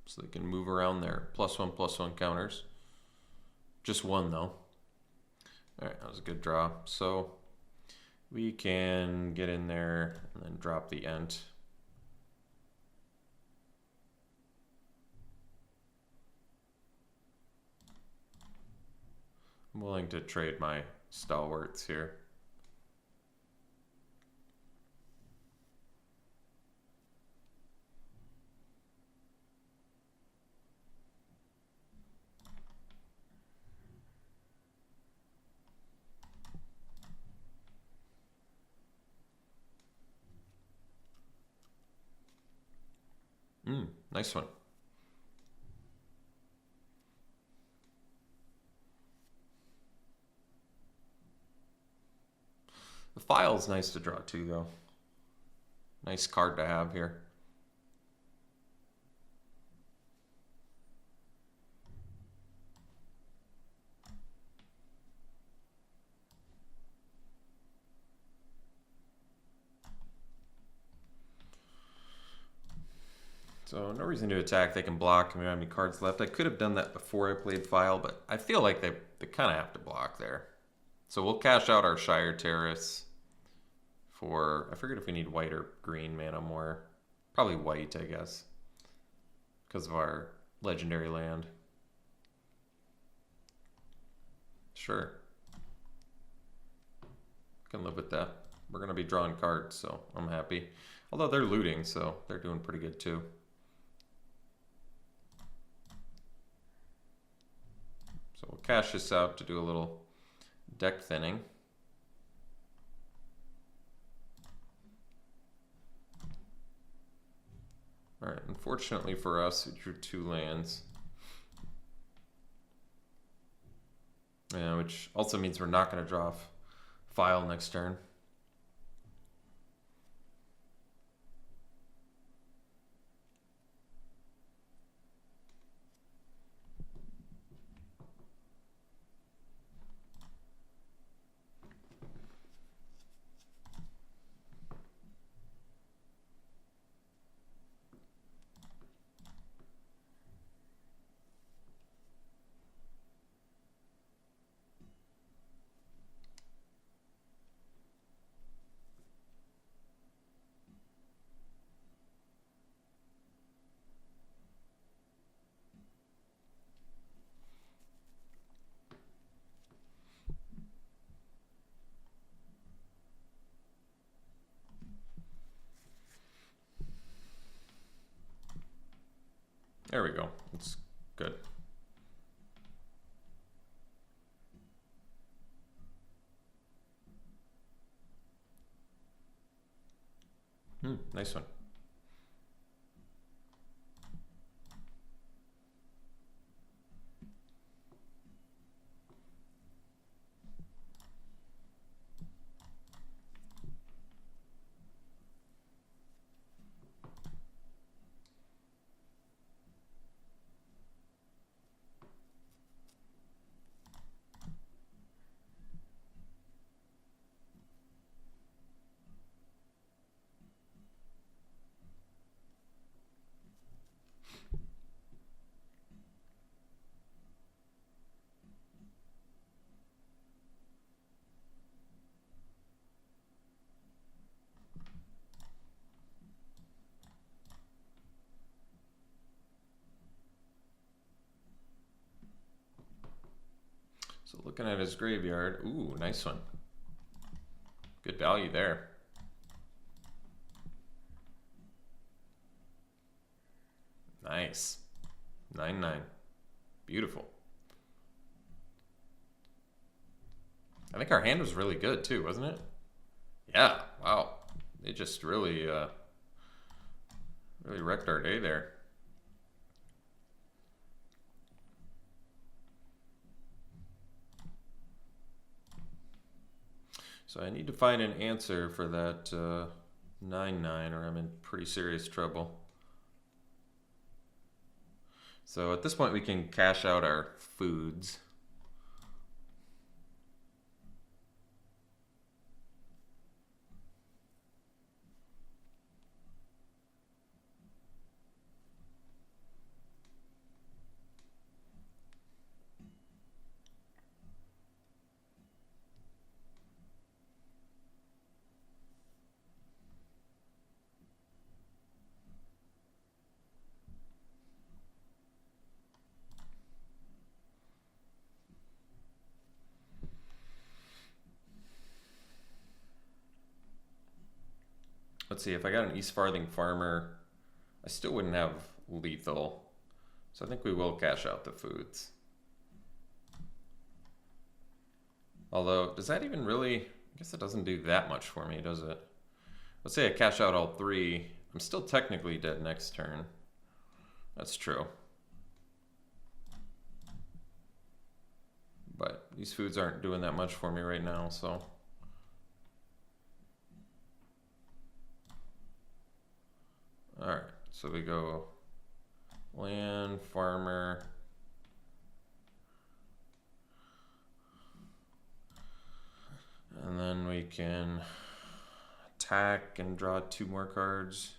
So they can move around their +1/+1 counters. Just 1 though. All right, that was a good draw. So we can get in there and then drop the Ent. I'm willing to trade my stalwarts here. Nice one. The file's nice to draw too, though. Nice card to have here. So no reason to attack. They can block. I mean, I have any cards left. I could have done that before I played File, but I feel like they kind of have to block there. So we'll cash out our Shire Terrace for, I forget if we need white or green mana more. Probably white, I guess, because of our legendary land. Sure. Can live with that. We're going to be drawing cards, so I'm happy. Although they're looting, so they're doing pretty good too. So we'll cash this out to do a little deck thinning. All right, unfortunately for us, we drew 2 lands. Yeah, which also means we're not going to draw File next turn. There we go. It's good. Nice one. So looking at his graveyard, ooh, nice one. Good value there. Nice. 9/9. Beautiful. I think our hand was really good too, wasn't it? Yeah, wow. It just really really wrecked our day there. So I need to find an answer for that 9/9 or I'm in pretty serious trouble. So at this point we can cash out our foods. Let's see, if I got an East Farthing Farmer, I still wouldn't have lethal. So I think we will cash out the foods. Although, does that even really, I guess it doesn't do that much for me, does it? Let's say I cash out all 3. I'm still technically dead next turn. That's true. But these foods aren't doing that much for me right now, so. Alright, so we go land, farmer. And then we can attack and draw 2 more cards.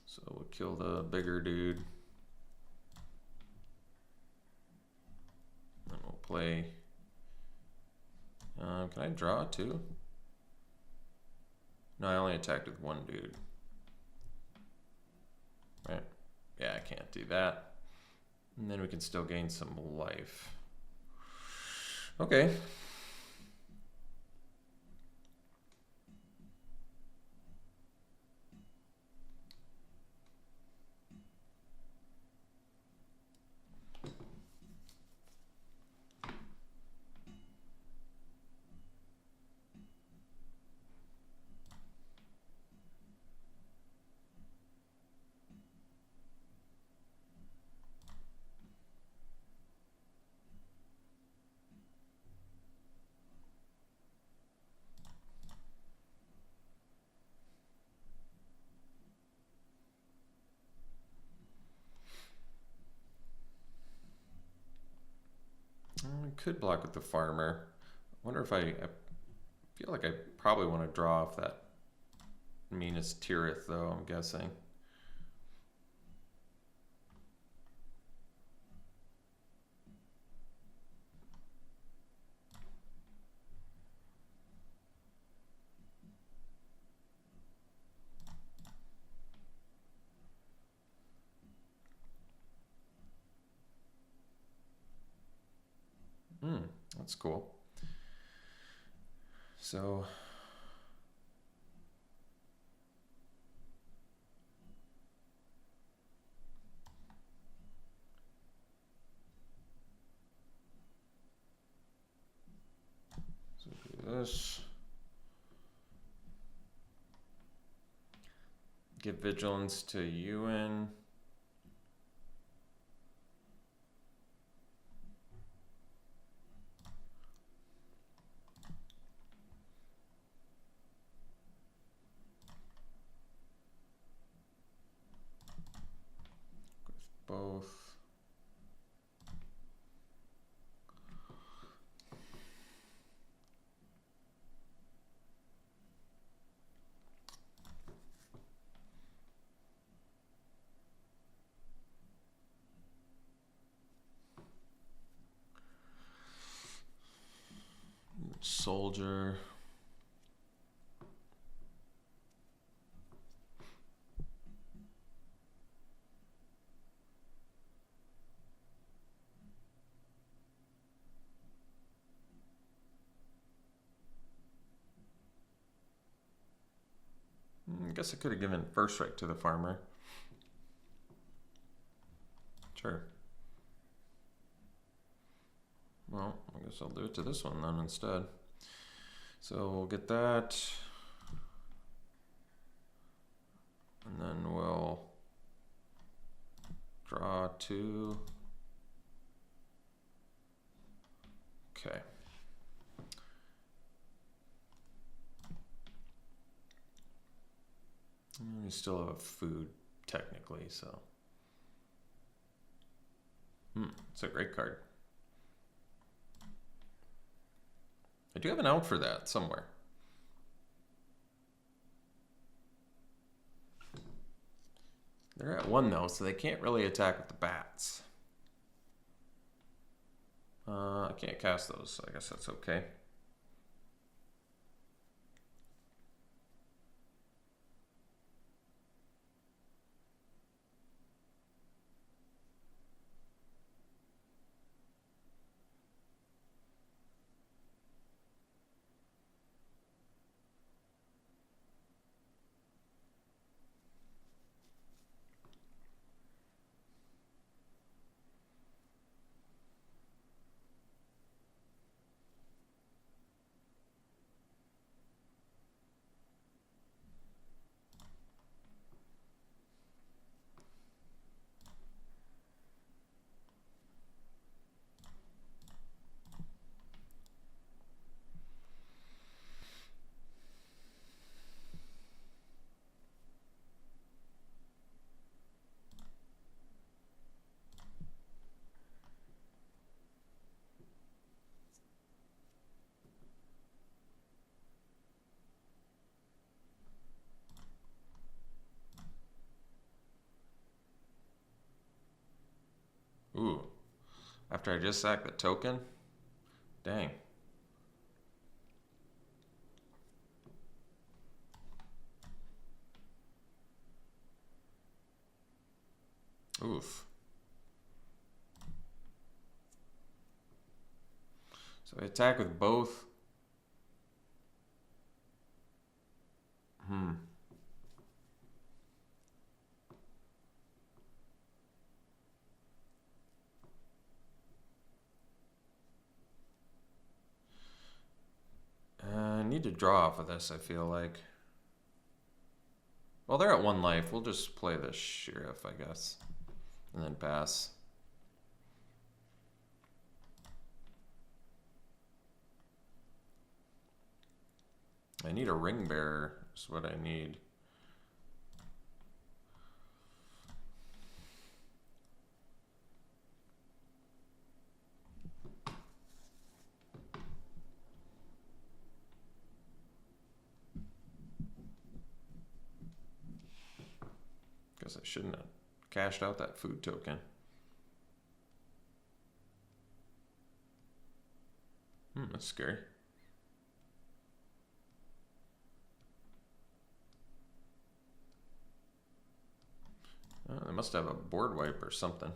So we'll kill the bigger dude. And we'll play. Can I draw 2? No, I only attacked with 1 dude. Right? Yeah, I can't do that. And then we can still gain some life. Okay. I could block with the farmer. I wonder if I feel like I probably want to draw off that Minas Tirith, though, I'm guessing. That's cool. So do this. Give vigilance to Ewan. Both. Soldier. I guess I could have given first strike to the farmer. Sure. Well, I guess I'll do it to this one then instead. So we'll get that. And then we'll draw 2. Okay. We still have food, technically, so. It's a great card. I do have an out for that somewhere. They're at 1 though, so they can't really attack with the bats. I can't cast those, so I guess that's okay. After I just sacked the token? Dang. Oof. So I attack with both. I need to draw off of this, I feel like. Well, they're at 1 life. We'll just play the sheriff, I guess. And then pass. I need a ring bearer, is what I need. Guess I shouldn't have cashed out that food token. That's scary. They must have a board wipe or something.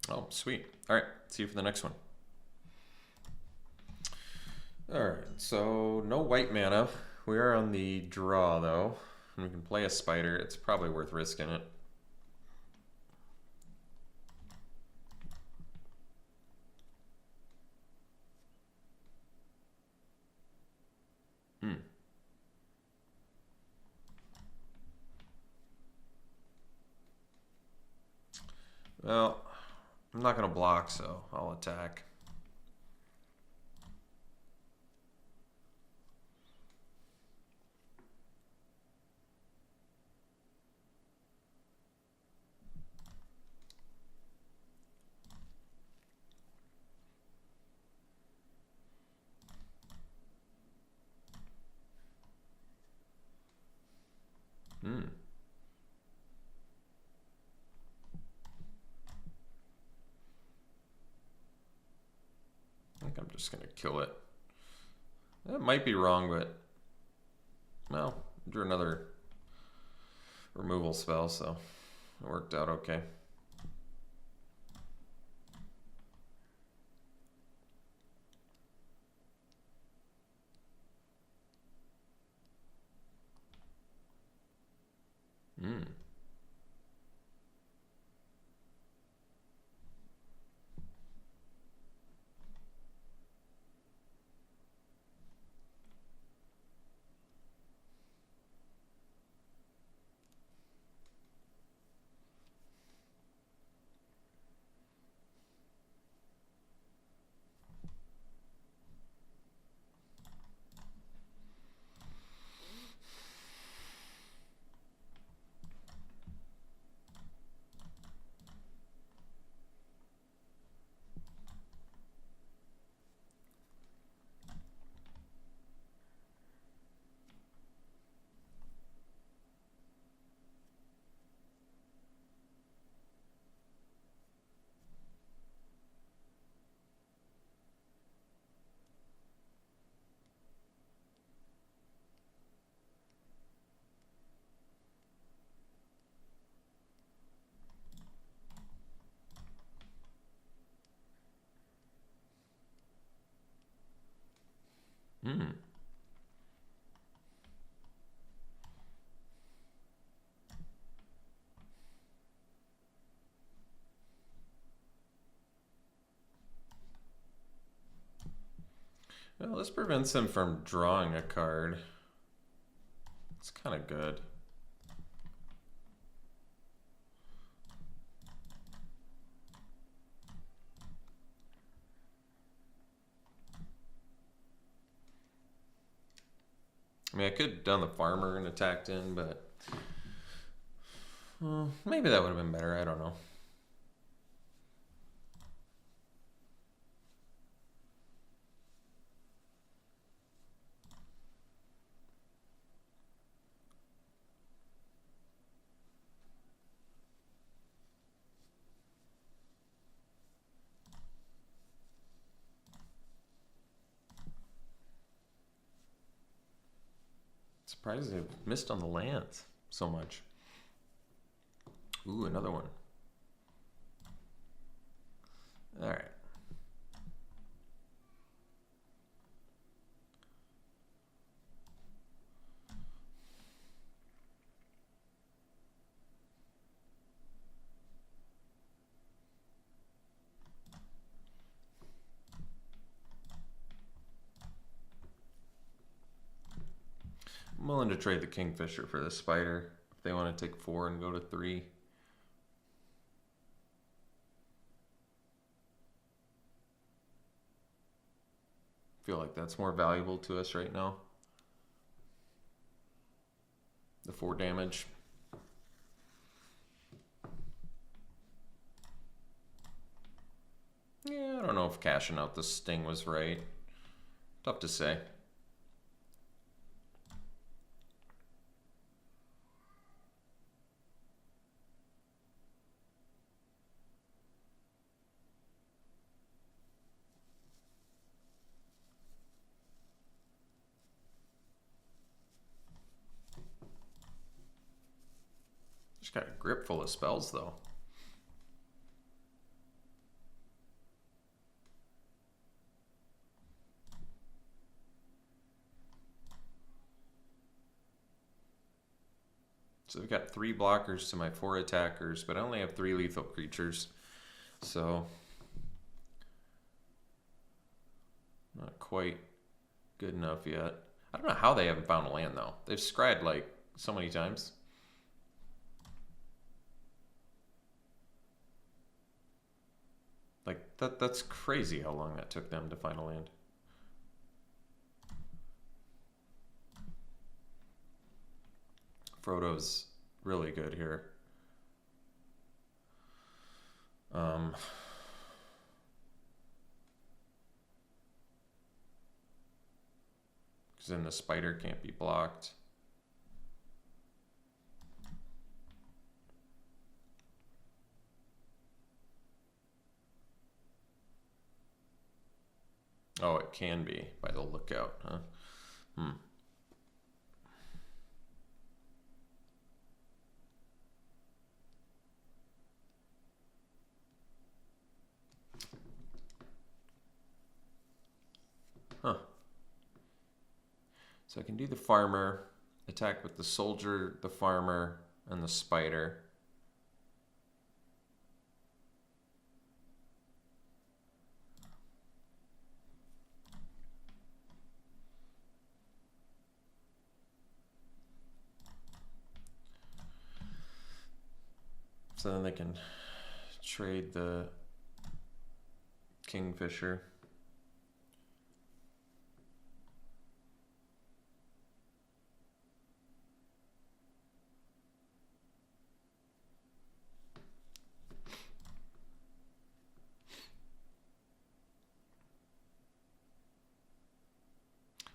Oh, sweet. All right, see you for the next one. All right, so no white mana. We are on the draw, though. And we can play a spider. It's probably worth risking it. Well, I'm not going to block, so I'll attack. I think I'm just going to kill it. That might be wrong, but... Well, drew another removal spell, so it worked out okay. Well, this prevents him from drawing a card. It's kind of good. I mean, I could have done the farmer and attacked in, but maybe that would have been better. I don't know. Surprised I missed on the lands so much. Ooh, another one. All right. I'm willing to trade the Kingfisher for the Spider if they want to take 4 and go to 3. Feel like that's more valuable to us right now. The 4 damage. Yeah, I don't know if cashing out the Sting was right. Tough to say. Just got a grip full of spells, though. So we've got 3 blockers to my 4 attackers, but I only have 3 lethal creatures. So not quite good enough yet. I don't know how they haven't found a land, though. They've scryed like so many times. Like, that's crazy how long that took them to find a land. Frodo's really good here. Because then the Spider can't be blocked. Oh, it can be by the lookout, huh? Huh. So I can do the farmer, attack with the soldier, the farmer, and the spider. So then they can trade the Kingfisher.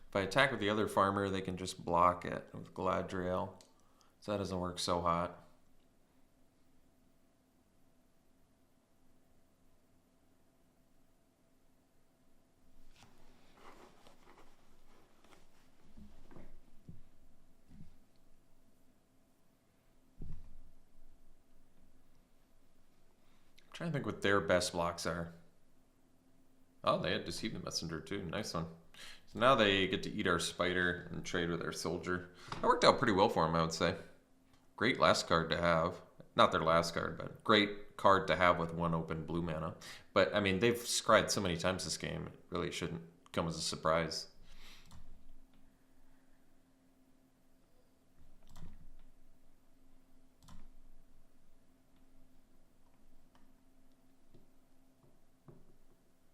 If I attack with the other farmer, they can just block it with Galadriel. So that doesn't work so hot. I'm trying to think what their best blocks are. Oh, they had Deceive the Messenger too. Nice one. So now they get to eat our spider and trade with our soldier. That worked out pretty well for them, I would say. Great last card to have. Not their last card, but great card to have with 1 open blue mana. But, I mean, they've scryed so many times this game, it really shouldn't come as a surprise.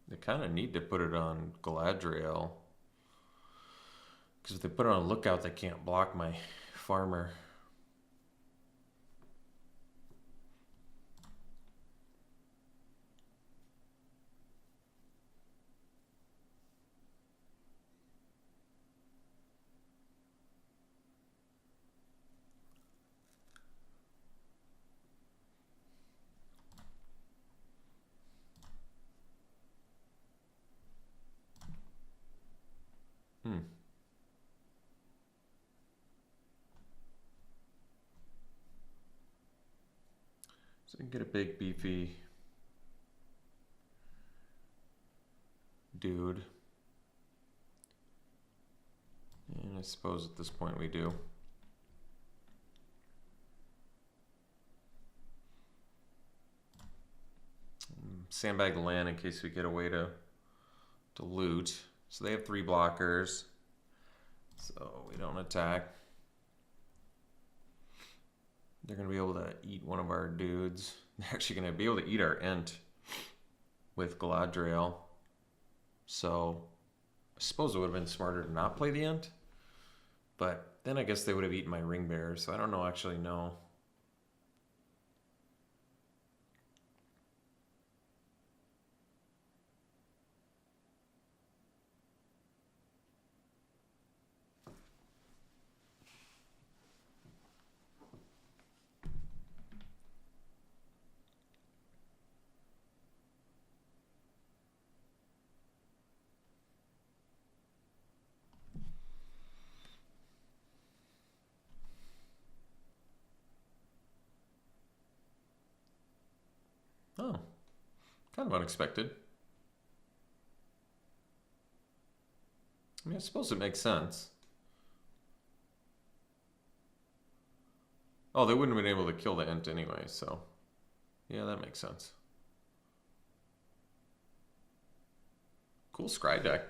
They kind of need to put it on Galadriel. Because if they put on a lookout, they can't block my farmer. So I can get a big beefy dude. And I suppose at this point we do. Sandbag the land in case we get a way to loot. So they have 3 blockers. So we don't attack. They're going to be able to eat one of our dudes. They're actually going to be able to eat our Ent with Galadriel. So I suppose it would have been smarter to not play the Ent. But then I guess they would have eaten my ring bearer. So I don't actually know. Oh, kind of unexpected. I mean, I suppose it makes sense. Oh, they wouldn't have been able to kill the Ent anyway, so yeah, that makes sense. Cool scry deck.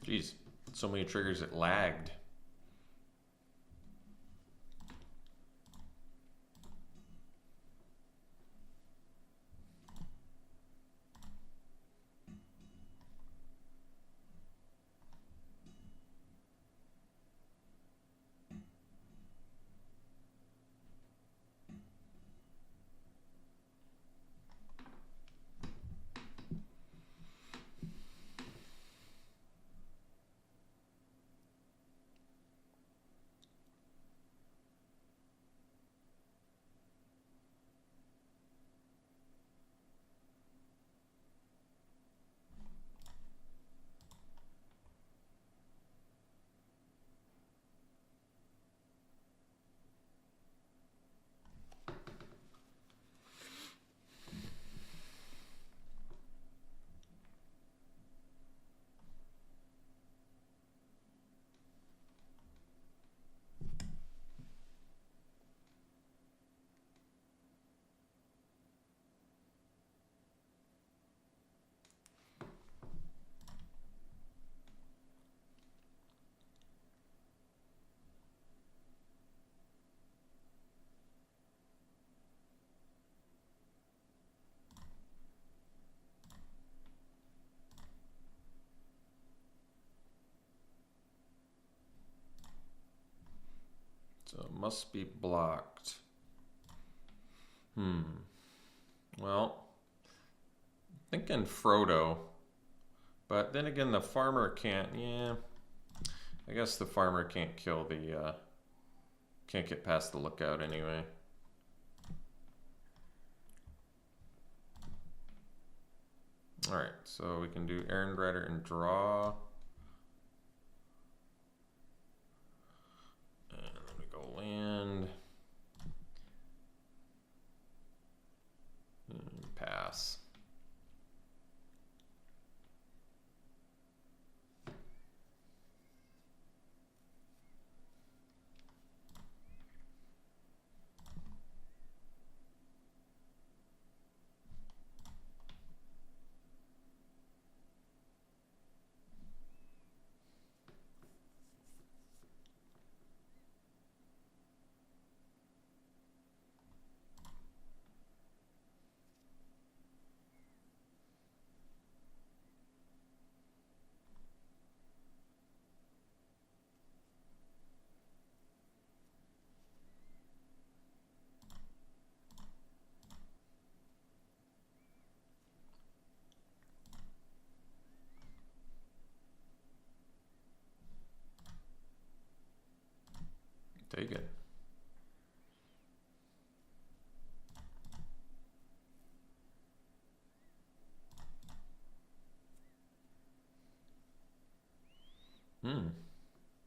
Jeez, so many triggers it lagged. So it must be blocked. Well, thinking Frodo. But then again, the farmer can't, yeah. I guess the farmer can't kill the Can't get past the lookout anyway. Alright, so we can do Errand Rider and draw. And then we go land. And pass. Take it.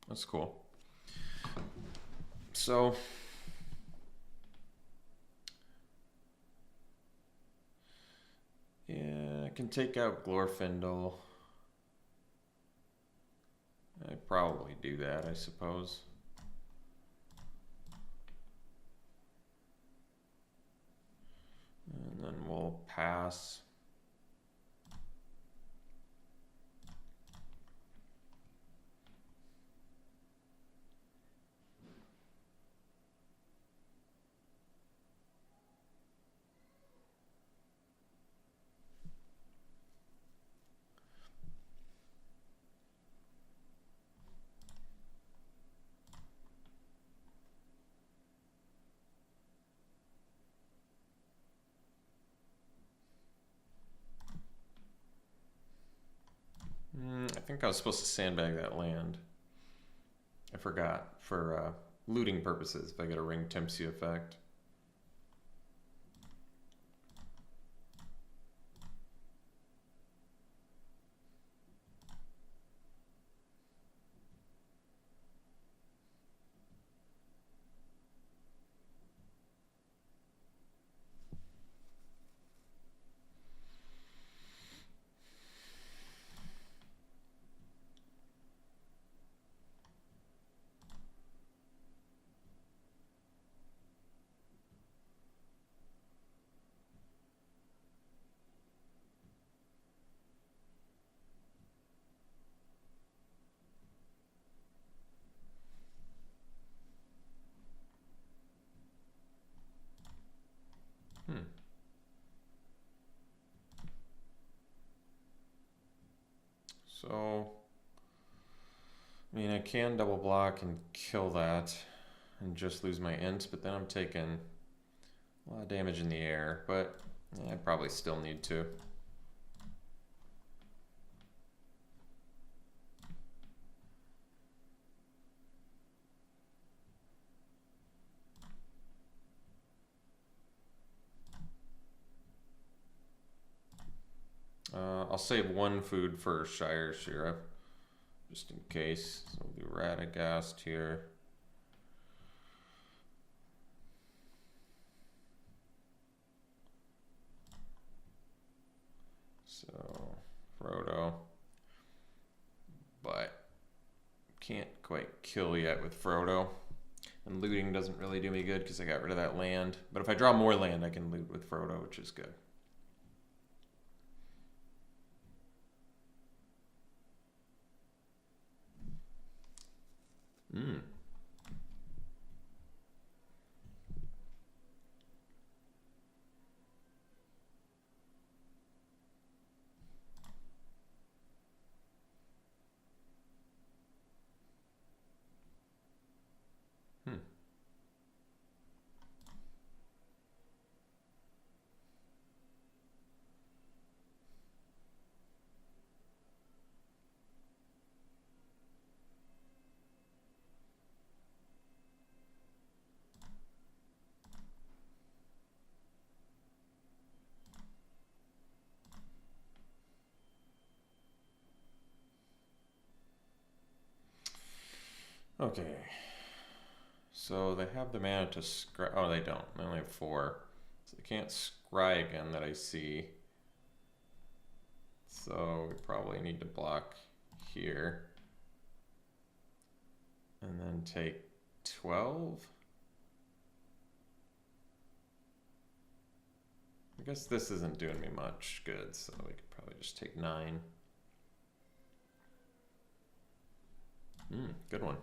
That's cool. So yeah, I can take out Glorfindel. I'd probably do that, I suppose. And then we'll pass. I think I was supposed to sandbag that land. I forgot, for looting purposes, if I get a ring tempts you effect. So, I mean, I can double block and kill that and just lose my int, but then I'm taking a lot of damage in the air, but yeah, I probably still need to. I'll save one food for Shire Sheriff, just in case. So we'll do Radagast here. So, Frodo. But can't quite kill yet with Frodo. And looting doesn't really do me good because I got rid of that land. But if I draw more land, I can loot with Frodo, which is good. Okay. So they have the mana to scry. Oh, they don't. They only have 4. So they can't scry again that I see. So we probably need to block here. And then take 12. I guess this isn't doing me much good, so we could probably just take 9. Good one.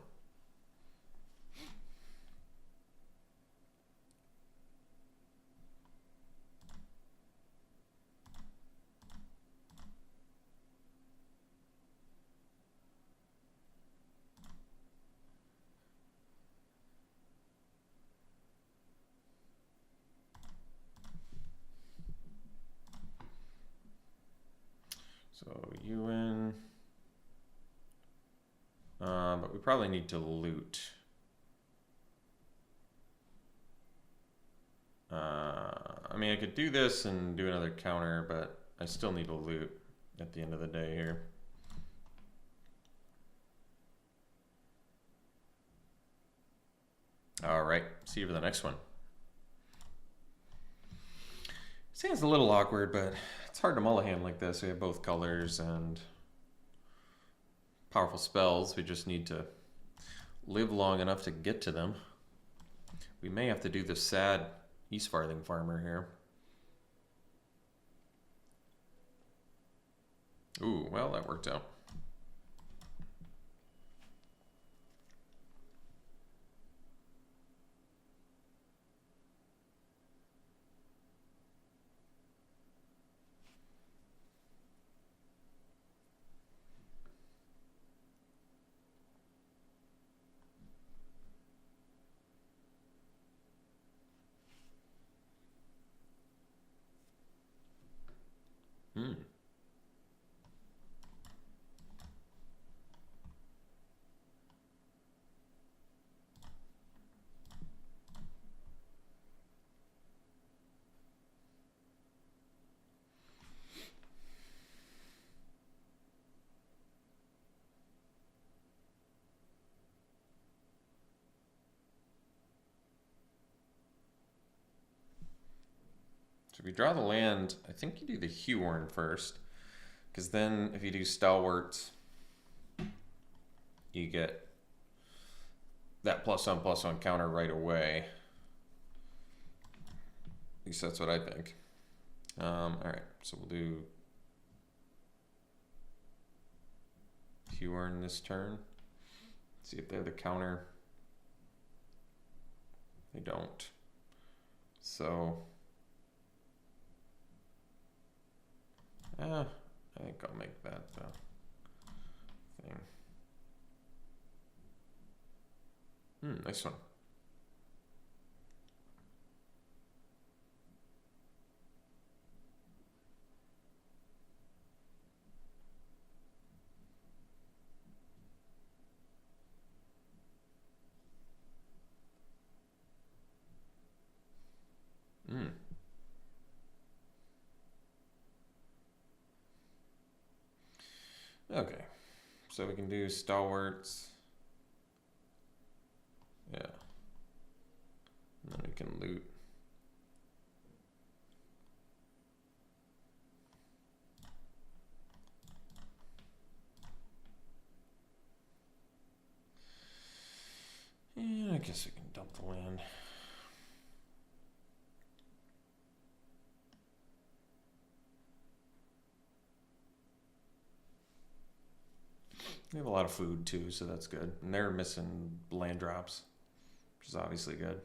So you win. But we probably need to loot. I mean, I could do this and do another counter, but I still need to loot at the end of the day here. All right, see you for the next one. This hand's a little awkward, but it's hard to mull a hand like this. We have both colors and powerful spells. We just need to live long enough to get to them. We may have to do the sad East Farthing Farmer here. Ooh, well, that worked out. So if you draw the land, I think you do the Huorn first, because then if you do Stalwarts, you get that +1/+1 counter right away. At least that's what I think. All right, so we'll do Huorn this turn. See if they have the counter. They don't. So I think I'll make that the thing. Nice one. Okay, so we can do Stalwarts. Yeah. And then we can loot. And I guess we can dump the land. We have a lot of food too, so that's good. And they're missing land drops, which is obviously good.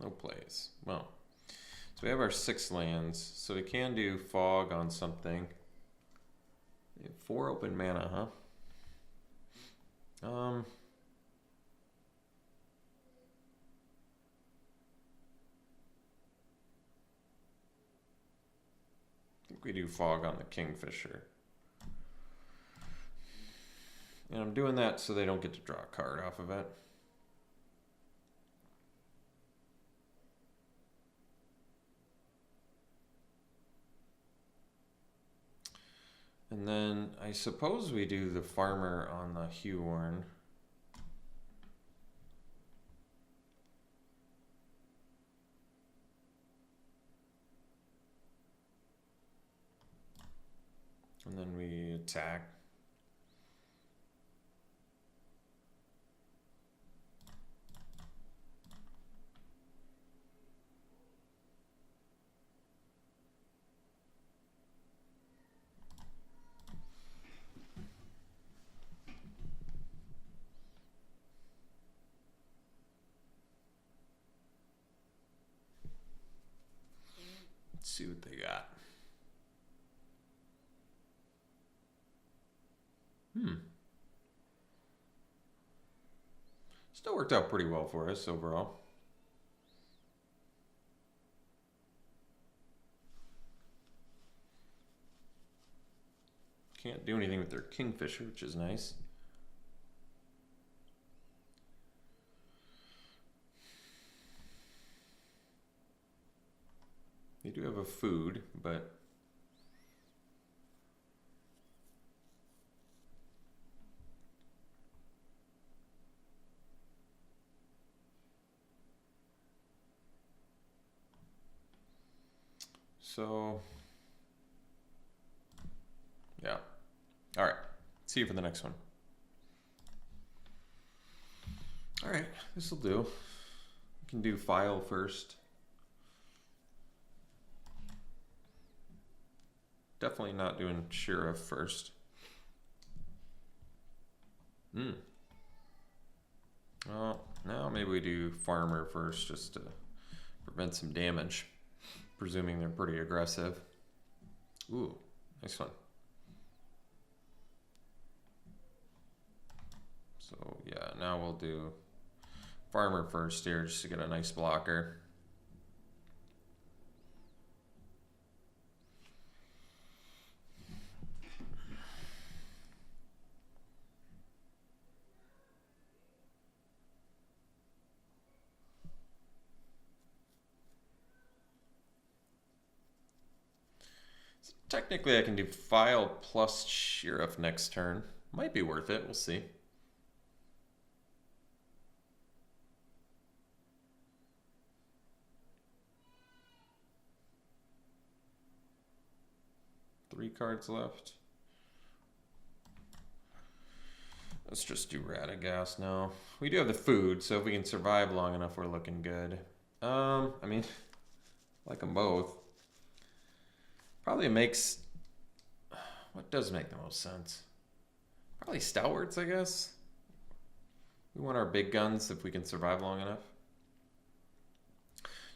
No plays. Well, so we have our 6 lands, so we can do fog on something. We have 4 open mana, huh? think we do fog on the Kingfisher. And I'm doing that so they don't get to draw a card off of it. And then I suppose we do the farmer on the Huorn. And then we attack. Let's see what they got. Still worked out pretty well for us overall. Can't do anything with their Kingfisher, which is nice. They do have a food, but so yeah. All right. See you for the next one. All right, this will do. We can do file first. Definitely not doing sheriff first. Well, now maybe we do farmer first just to prevent some damage, presuming they're pretty aggressive. Ooh, nice one. So yeah, now we'll do farmer first here just to get a nice blocker. Technically, I can do file plus sheriff next turn. Might be worth it. We'll see. Three cards left. Let's just do Radagast now. We do have the food, so if we can survive long enough, we're looking good. I mean, like them both. Probably makes, what does make the most sense? Probably Stalwarts, I guess. We want our big guns if we can survive long enough.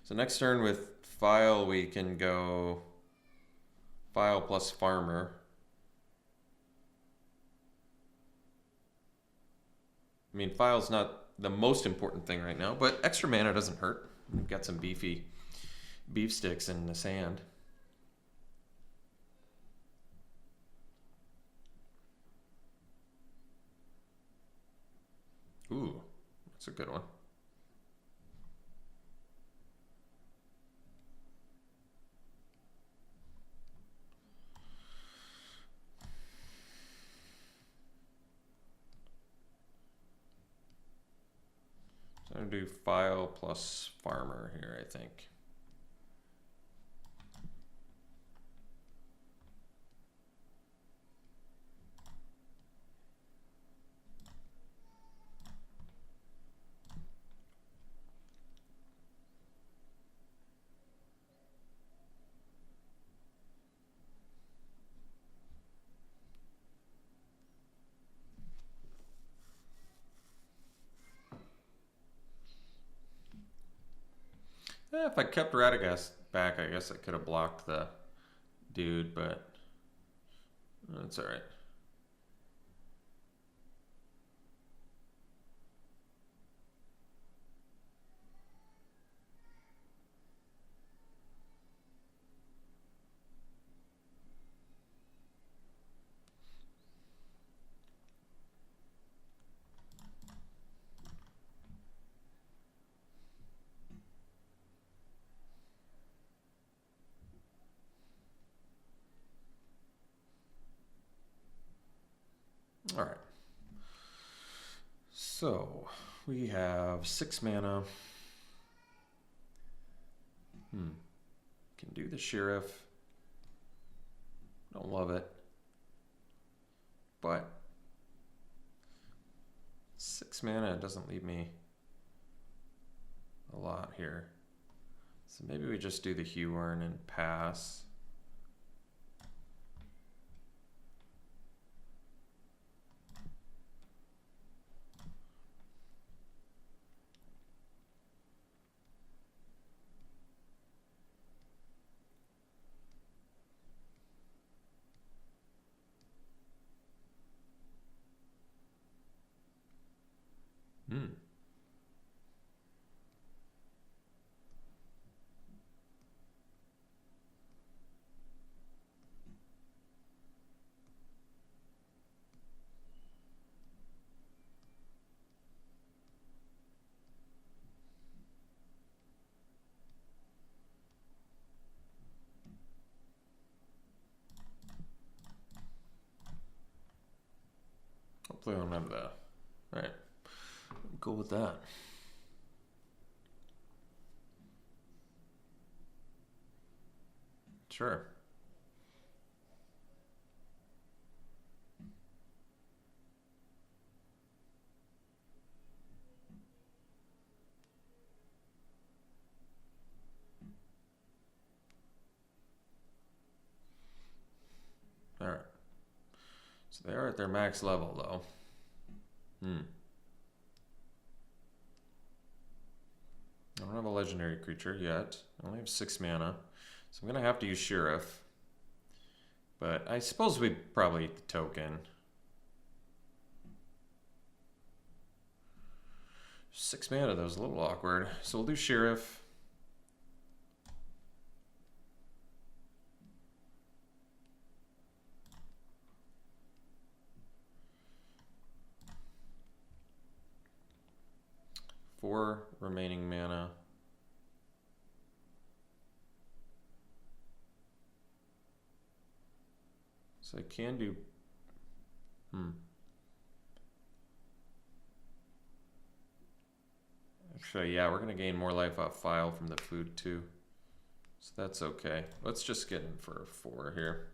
So next turn with file, we can go file plus farmer. I mean, file's not the most important thing right now, but extra mana doesn't hurt. We've got some beefy beef sticks in the sand. Ooh, that's a good one. So I'm going to do file plus farmer here, I think. If I kept Radagast back, I guess I could have blocked the dude, but that's all right. All right. So we have 6 mana. Can do the Sheriff. Don't love it. But 6 mana doesn't leave me a lot here. So maybe we just do the Huorn and pass. Hopefully I don't have that. All right, I'm cool with that. Sure. All right. So they are at their max level, though. I don't have a legendary creature yet. I only have 6 mana. So I'm going to have to use Sheriff. But I suppose we'd probably eat the token. 6 mana, that was a little awkward. So we'll do Sheriff. Four remaining mana. So I can do... Actually, yeah, we're going to gain more life off File from the food, too. So that's okay. Let's just get in for 4 here.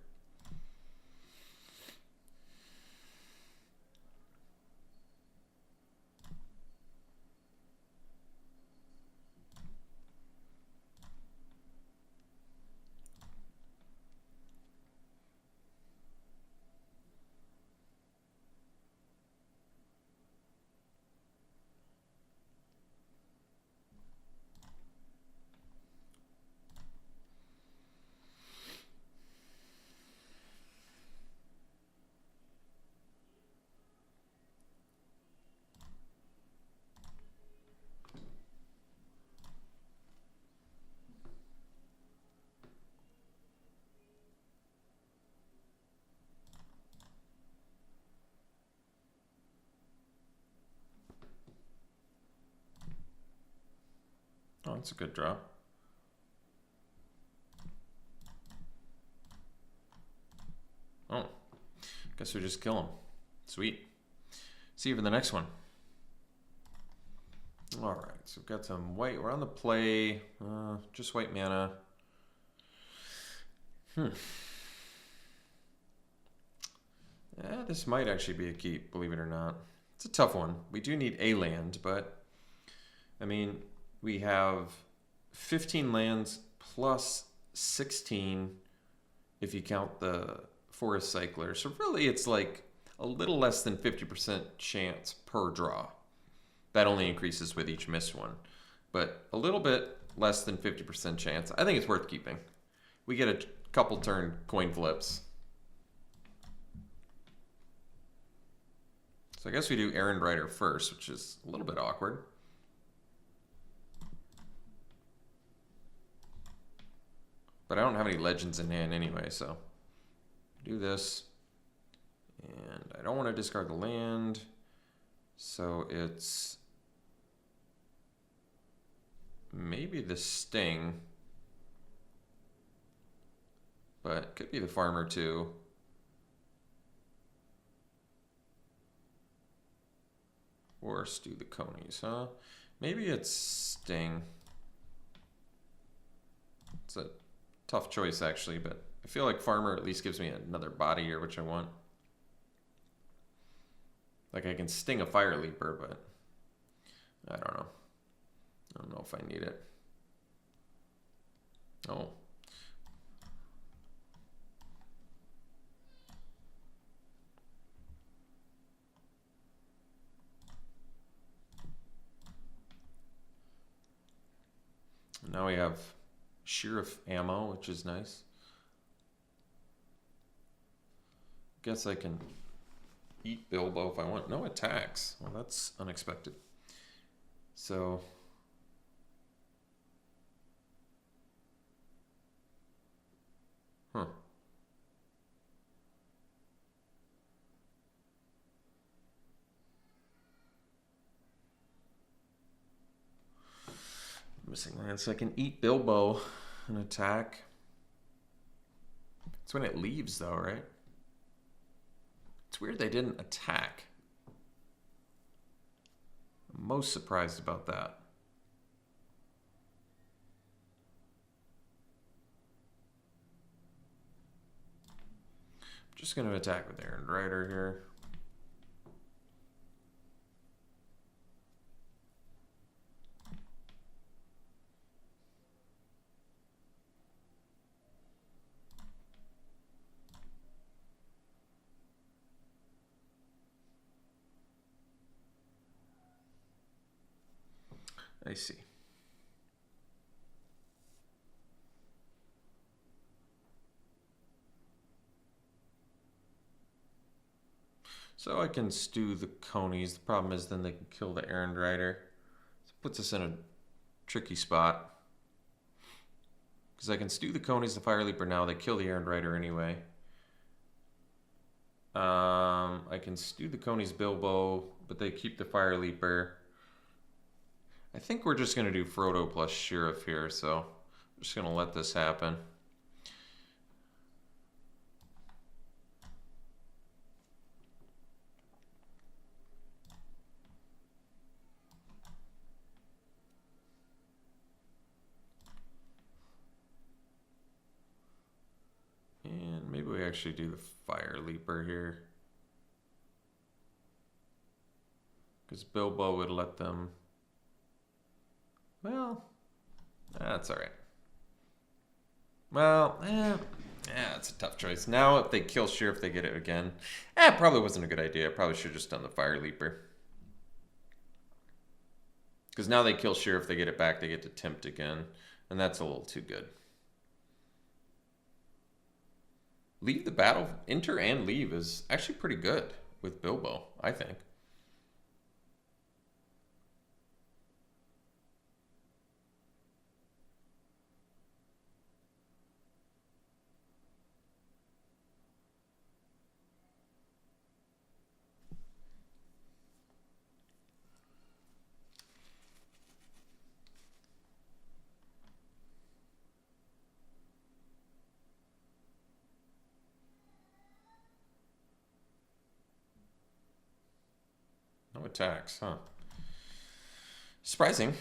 Oh, that's a good draw. Oh, guess we just kill him. Sweet. See you for the next one. All right, so we've got some white. We're on the play. Just white mana. Yeah, this might actually be a keep, believe it or not. It's a tough one. We do need a land, but I mean, we have 15 lands plus 16 if you count the Forest Cycler. So really it's like a little less than 50% chance per draw. That only increases with each missed one. But a little bit less than 50% chance. I think it's worth keeping. We get a couple turn coin flips. So I guess we do Errand Rider first, which is a little bit awkward. But I don't have any legends in hand anyway, so do this. And I don't want to discard the land. So it's maybe the Sting. But it could be the Farmer too. Or stew the conies, huh? Maybe it's Sting. It's a tough choice, actually, but I feel like Farmer at least gives me another body here, which I want. Like, I can Sting a Fire Leaper, but I don't know. I don't know if I need it. Oh. Now we have Sheriff ammo, which is nice. Guess I can eat Bilbo if I want. No attacks. Well, that's unexpected. So... Huh. Missing land, so I can eat Bilbo and attack. It's when it leaves, though, right? It's weird they didn't attack. I'm most surprised about that. I'm just going to attack with Errand Rider here. I see. So I can stew the conies. The problem is then they can kill the Errand Rider. So it puts us in a tricky spot. Because I can stew the conies, the Fire Leaper now. They kill the Errand Rider anyway. I can stew the conies Bilbo, but they keep the Fire Leaper. I think we're just going to do Frodo plus Sheriff here, so I'm just going to let this happen. And maybe we actually do the Fire Leaper here. Because Bilbo would let them... Well, that's all right. Well, it's a tough choice. Now, if they kill Sheriff, they get it again. It probably wasn't a good idea. I probably should have just done the Fire Leaper. Because now they kill Sheriff, they get it back, they get to tempt again. And that's a little too good. Leave the battle, enter and leave is actually pretty good with Bilbo, I think. No attacks, huh? Surprising.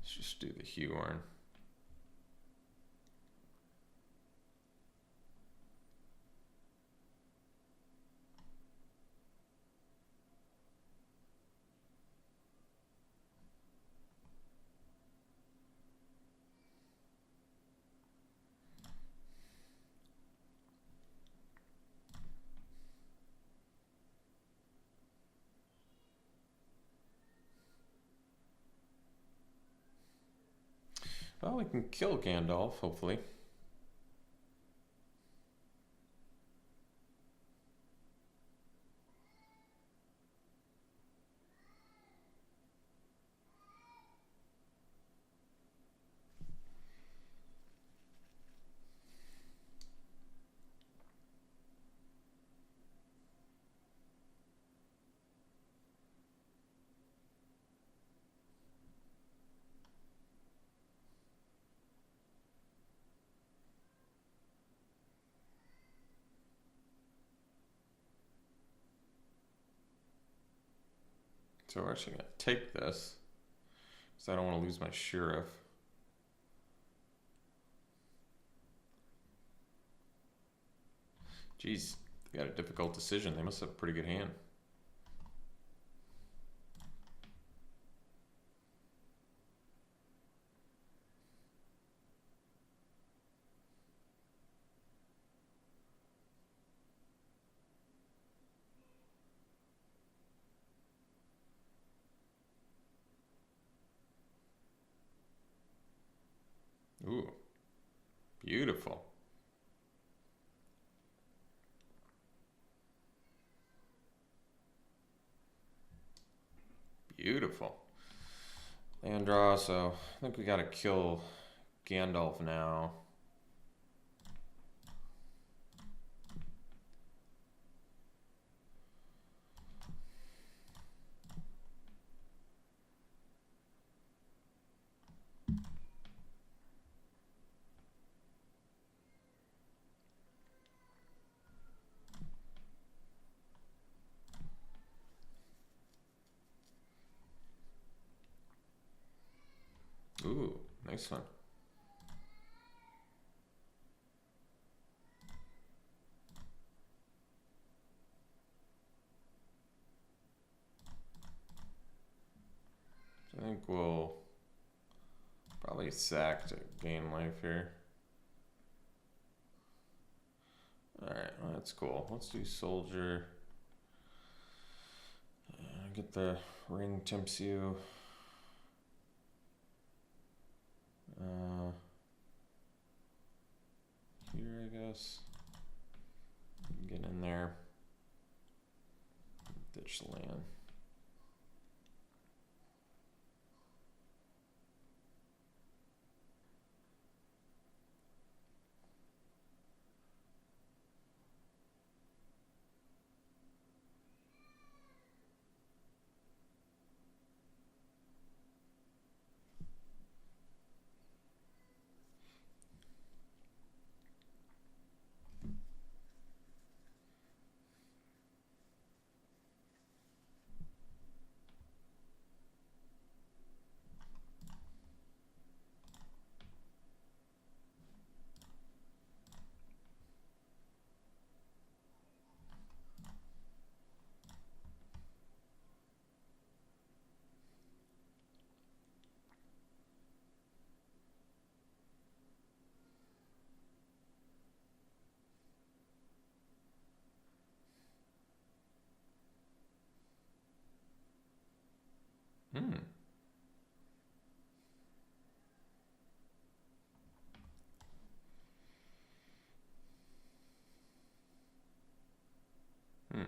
Let's just do the Huorn. Well, we can kill Gandalf, hopefully. So we're actually going to take this because I don't want to lose my sheriff. Jeez, they got a difficult decision. They must have a pretty good hand. Ooh, beautiful. Beautiful. Land draw, so I think we gotta kill Gandalf now. Ooh, nice one. I think we'll probably sack to gain life here. Alright, well, that's cool. Let's do soldier. Get the ring tempts you. Here, I guess. Get in there. Ditch the land. Hmm. Hmm.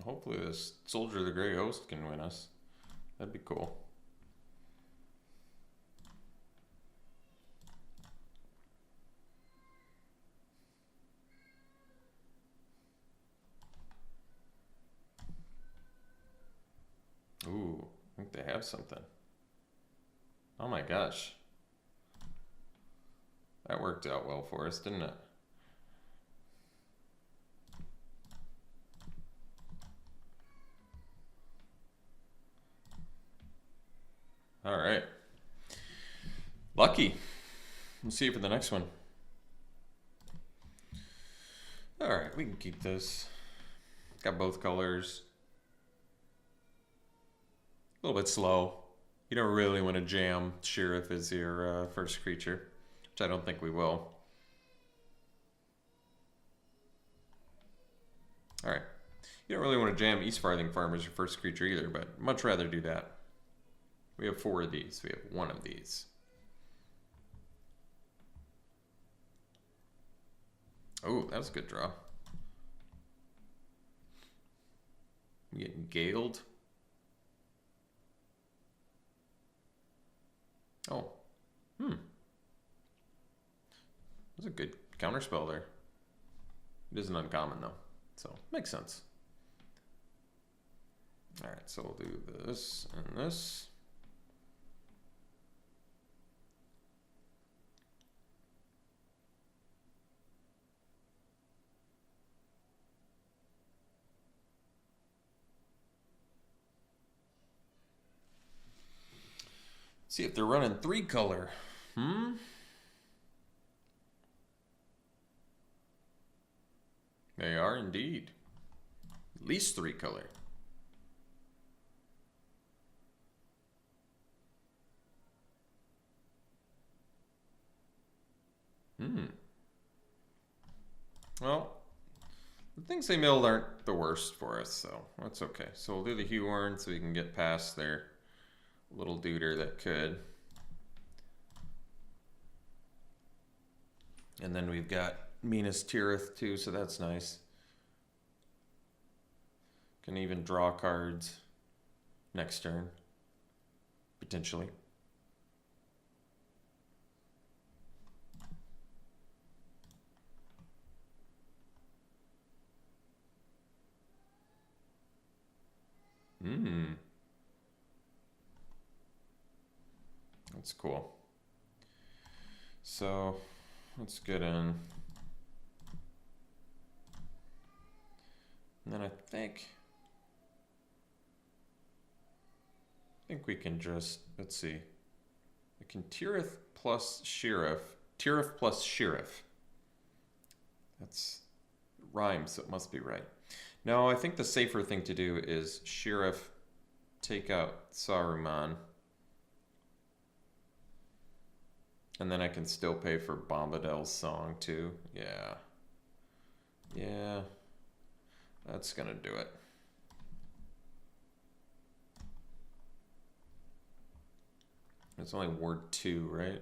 Hopefully this Soldier of the Grey Host can win us. That'd be cool. Ooh, I think they have something. Oh my gosh. That worked out well for us, didn't it? All right. Lucky. We'll see you for the next one. All right, we can keep this. Got both colors. A little bit slow. You don't really want to jam Sheriff as your first creature, which I don't think we will. All right. You don't really want to jam East Farthing Farm as your first creature either, but much rather do that. We have 4 of these. We have 1 of these. Oh, that was a good draw. We getting galed. Oh. That's a good counterspell there. It isn't uncommon though, so makes sense. All right, so we'll do this and this. See if they're running 3 color. They are indeed. At least 3 color. Well, the things they milled aren't the worst for us, so that's okay. So we'll do the Huorn so we can get past their little duder that could. And then we've got Minas Tirith too, so that's nice. Can even draw cards next turn, potentially. That's cool. So let's get in. And then I think we can just, let's see. We can Tirith plus Sheriff. Tirith plus Sheriff. That's rhymes, so it must be right. No, I think the safer thing to do is Sheriff, take out Saruman. And then I can still pay for Bombadil's song too. Yeah. Yeah. That's gonna do it. It's only ward 2, right?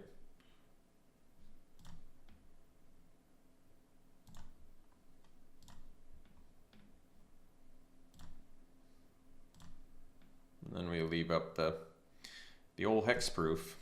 And then we leave up the old hexproof.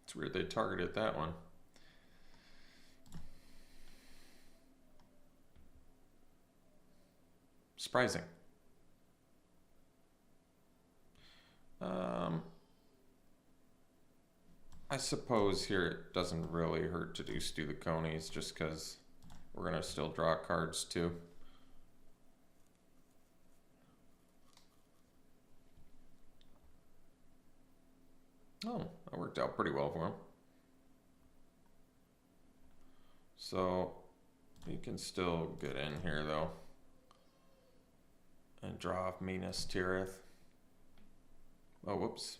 It's weird they targeted that one. Surprising. I suppose here it doesn't really hurt to do Stew the Conies just because we're going to still draw cards too. Oh, that worked out pretty well for him. So you can still get in here though and draw off Minas Tirith. Oh, whoops.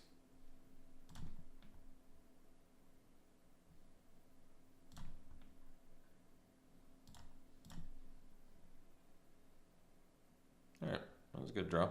All right, that was a good draw.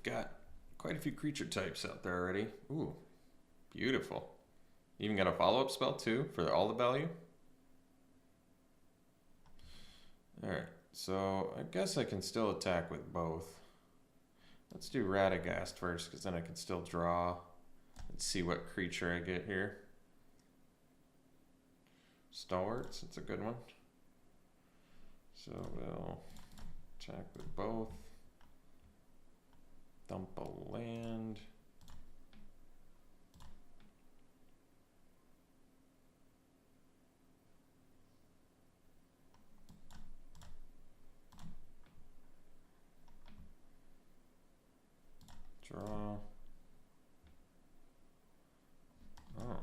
got quite a few creature types out there already. Ooh, beautiful. Even got a follow-up spell too for all the value. Alright, so I guess I can still attack with both. Let's do Radagast first, because then I can still draw. Let's see what creature I get here. Stalwarts, it's a good one. So we'll attack with both. Dump a land. Draw. Oh.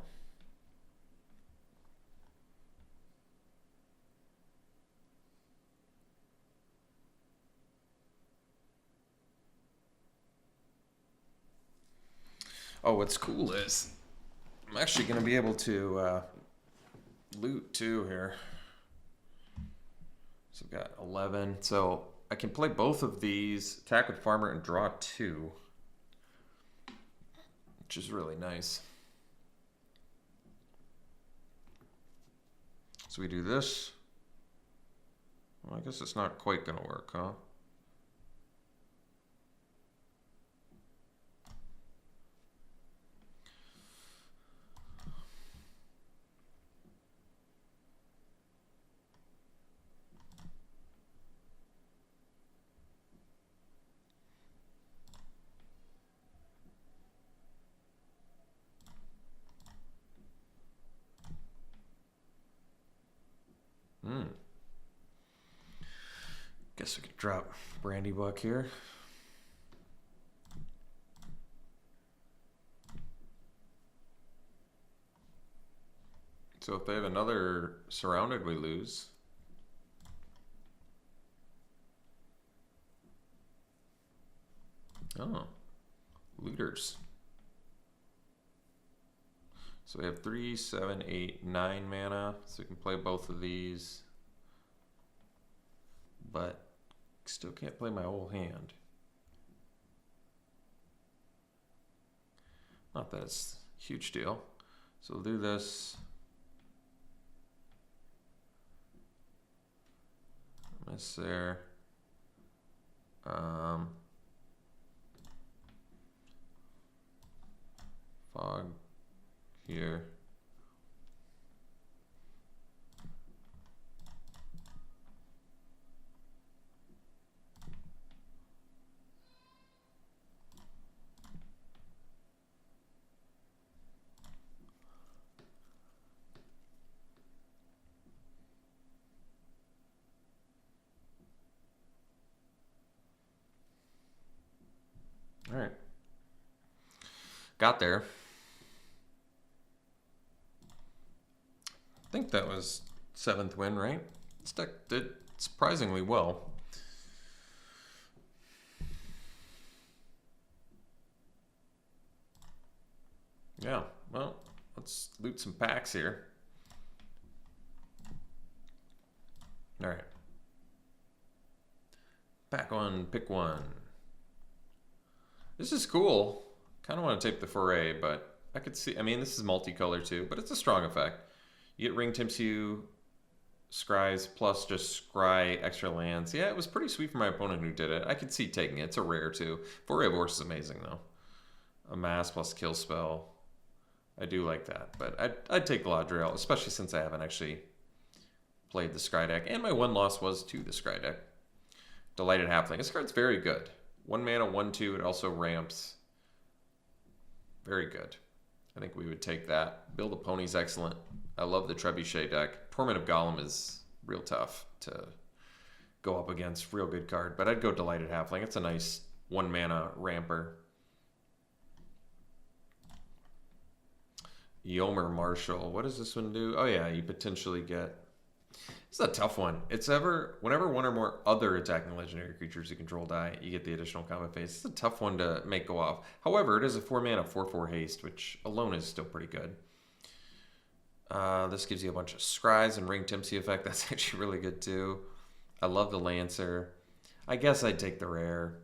Oh, what's cool is I'm actually going to be able to loot too here. So I've got 11. So I can play both of these, attack with Farmer and draw 2. Which is really nice. So we do this. Well, I guess it's not quite going to work, huh? Guess we could drop Brandy Buck here. So if they have another Surrounded, we lose. Oh, looters. So we have 3, 7, 8, 9 mana. So we can play both of these. But still can't play my whole hand. Not that it's a huge deal. So we'll do this. Miss there. Fog here. All right. Got there. I think that was 7th win, right? This deck did surprisingly well. Yeah, well, let's loot some packs here. All right. Pack one, pick one. This is cool. Kind of want to take the foray, but I could see, I mean, this is multicolor too, but it's a strong effect. You get Ring Timpsu, Scries, plus just Scry extra lands. Yeah, it was pretty sweet for my opponent who did it. I could see taking it. It's a rare too. Foray of Horse is amazing though. Amass plus kill spell. I do like that, but I'd take Galadriel, especially since I haven't actually played the Scry deck. And my one loss was to the Scry deck. Delighted Halfling. This card's very good. 1 mana, 1/2. It also ramps. Very good. I think we would take that. Build a Pony's excellent. I love the Trebuchet deck. Torment of Gollum is real tough to go up against. Real good card. But I'd go Delighted Halfling. It's a nice 1 mana ramper. Yomer Marshall. What does this one do? Oh yeah, you potentially get... This is a tough one. It's whenever one or more other attacking legendary creatures you control die, you get the additional combat phase. It's a tough one to make go off. However, it is a 4 mana 4/4 haste, which alone is still pretty good. This gives you a bunch of Scries and Ring Timpsy effect. That's actually really good too. I love the Lancer. I guess I'd take the rare.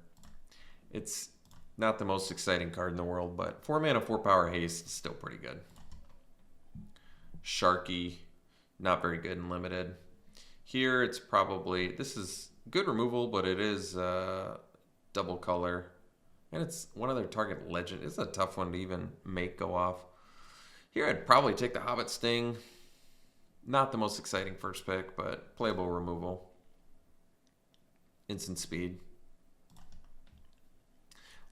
Not the most exciting card in the world, but 4 mana, 4 power haste is still pretty good. Sharky, not very good in limited. Here it's probably, this is good removal, but it is double color. And it's one other target legend. It's a tough one to even make go off. Here I'd probably take the Hobbit Sting. Not the most exciting first pick, but playable removal. Instant speed.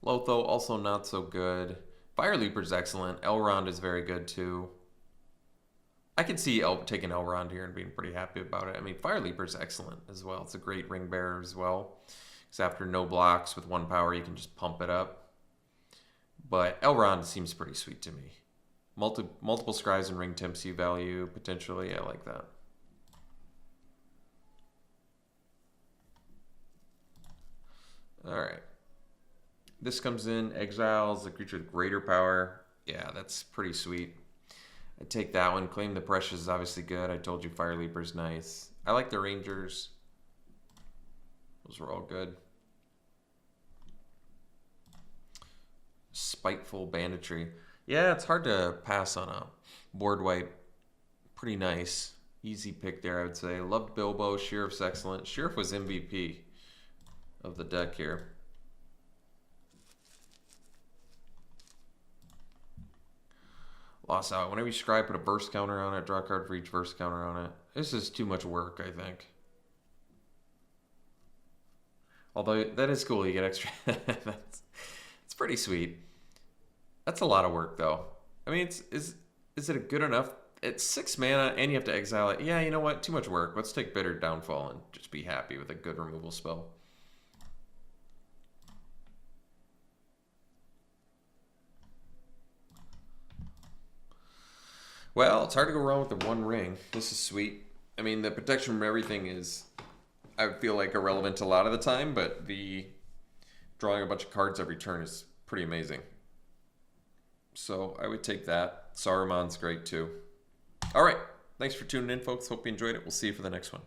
Lotho, also not so good. Fire Leaper's excellent. Elrond is very good too. I can see taking Elrond here and being pretty happy about it. I mean, Fire Leaper's excellent as well. It's a great ring bearer as well. Because after no blocks with 1 power, you can just pump it up. But Elrond seems pretty sweet to me. Multiple scries and ring Tempsy value, potentially. I like that. Alright. This comes in, exiles a creature with greater power. Yeah, that's pretty sweet. I take that one. Claim the Precious is obviously good. I told you Fire Leaper's nice. I like the Rangers. Those were all good. Spiteful Banditry. Yeah, it's hard to pass on a board wipe. Pretty nice. Easy pick there, I would say. Loved Bilbo. Sheriff's excellent. Sheriff was MVP of the deck here. Lost out. Whenever you scry, put a burst counter on it. Draw a card for each burst counter on it. This is too much work, I think. Although that is cool. You get extra. It's pretty sweet. That's a lot of work, though. I mean, is it a good enough? It's 6 mana, and you have to exile it. Yeah, you know what? Too much work. Let's take Bitter Downfall and just be happy with a good removal spell. Well, it's hard to go wrong with the 1 ring. This is sweet. I mean, the protection from everything is, I feel like, irrelevant a lot of the time, but the drawing a bunch of cards every turn is pretty amazing. So I would take that. Saruman's great too. All right. Thanks for tuning in, folks. Hope you enjoyed it. We'll see you for the next one.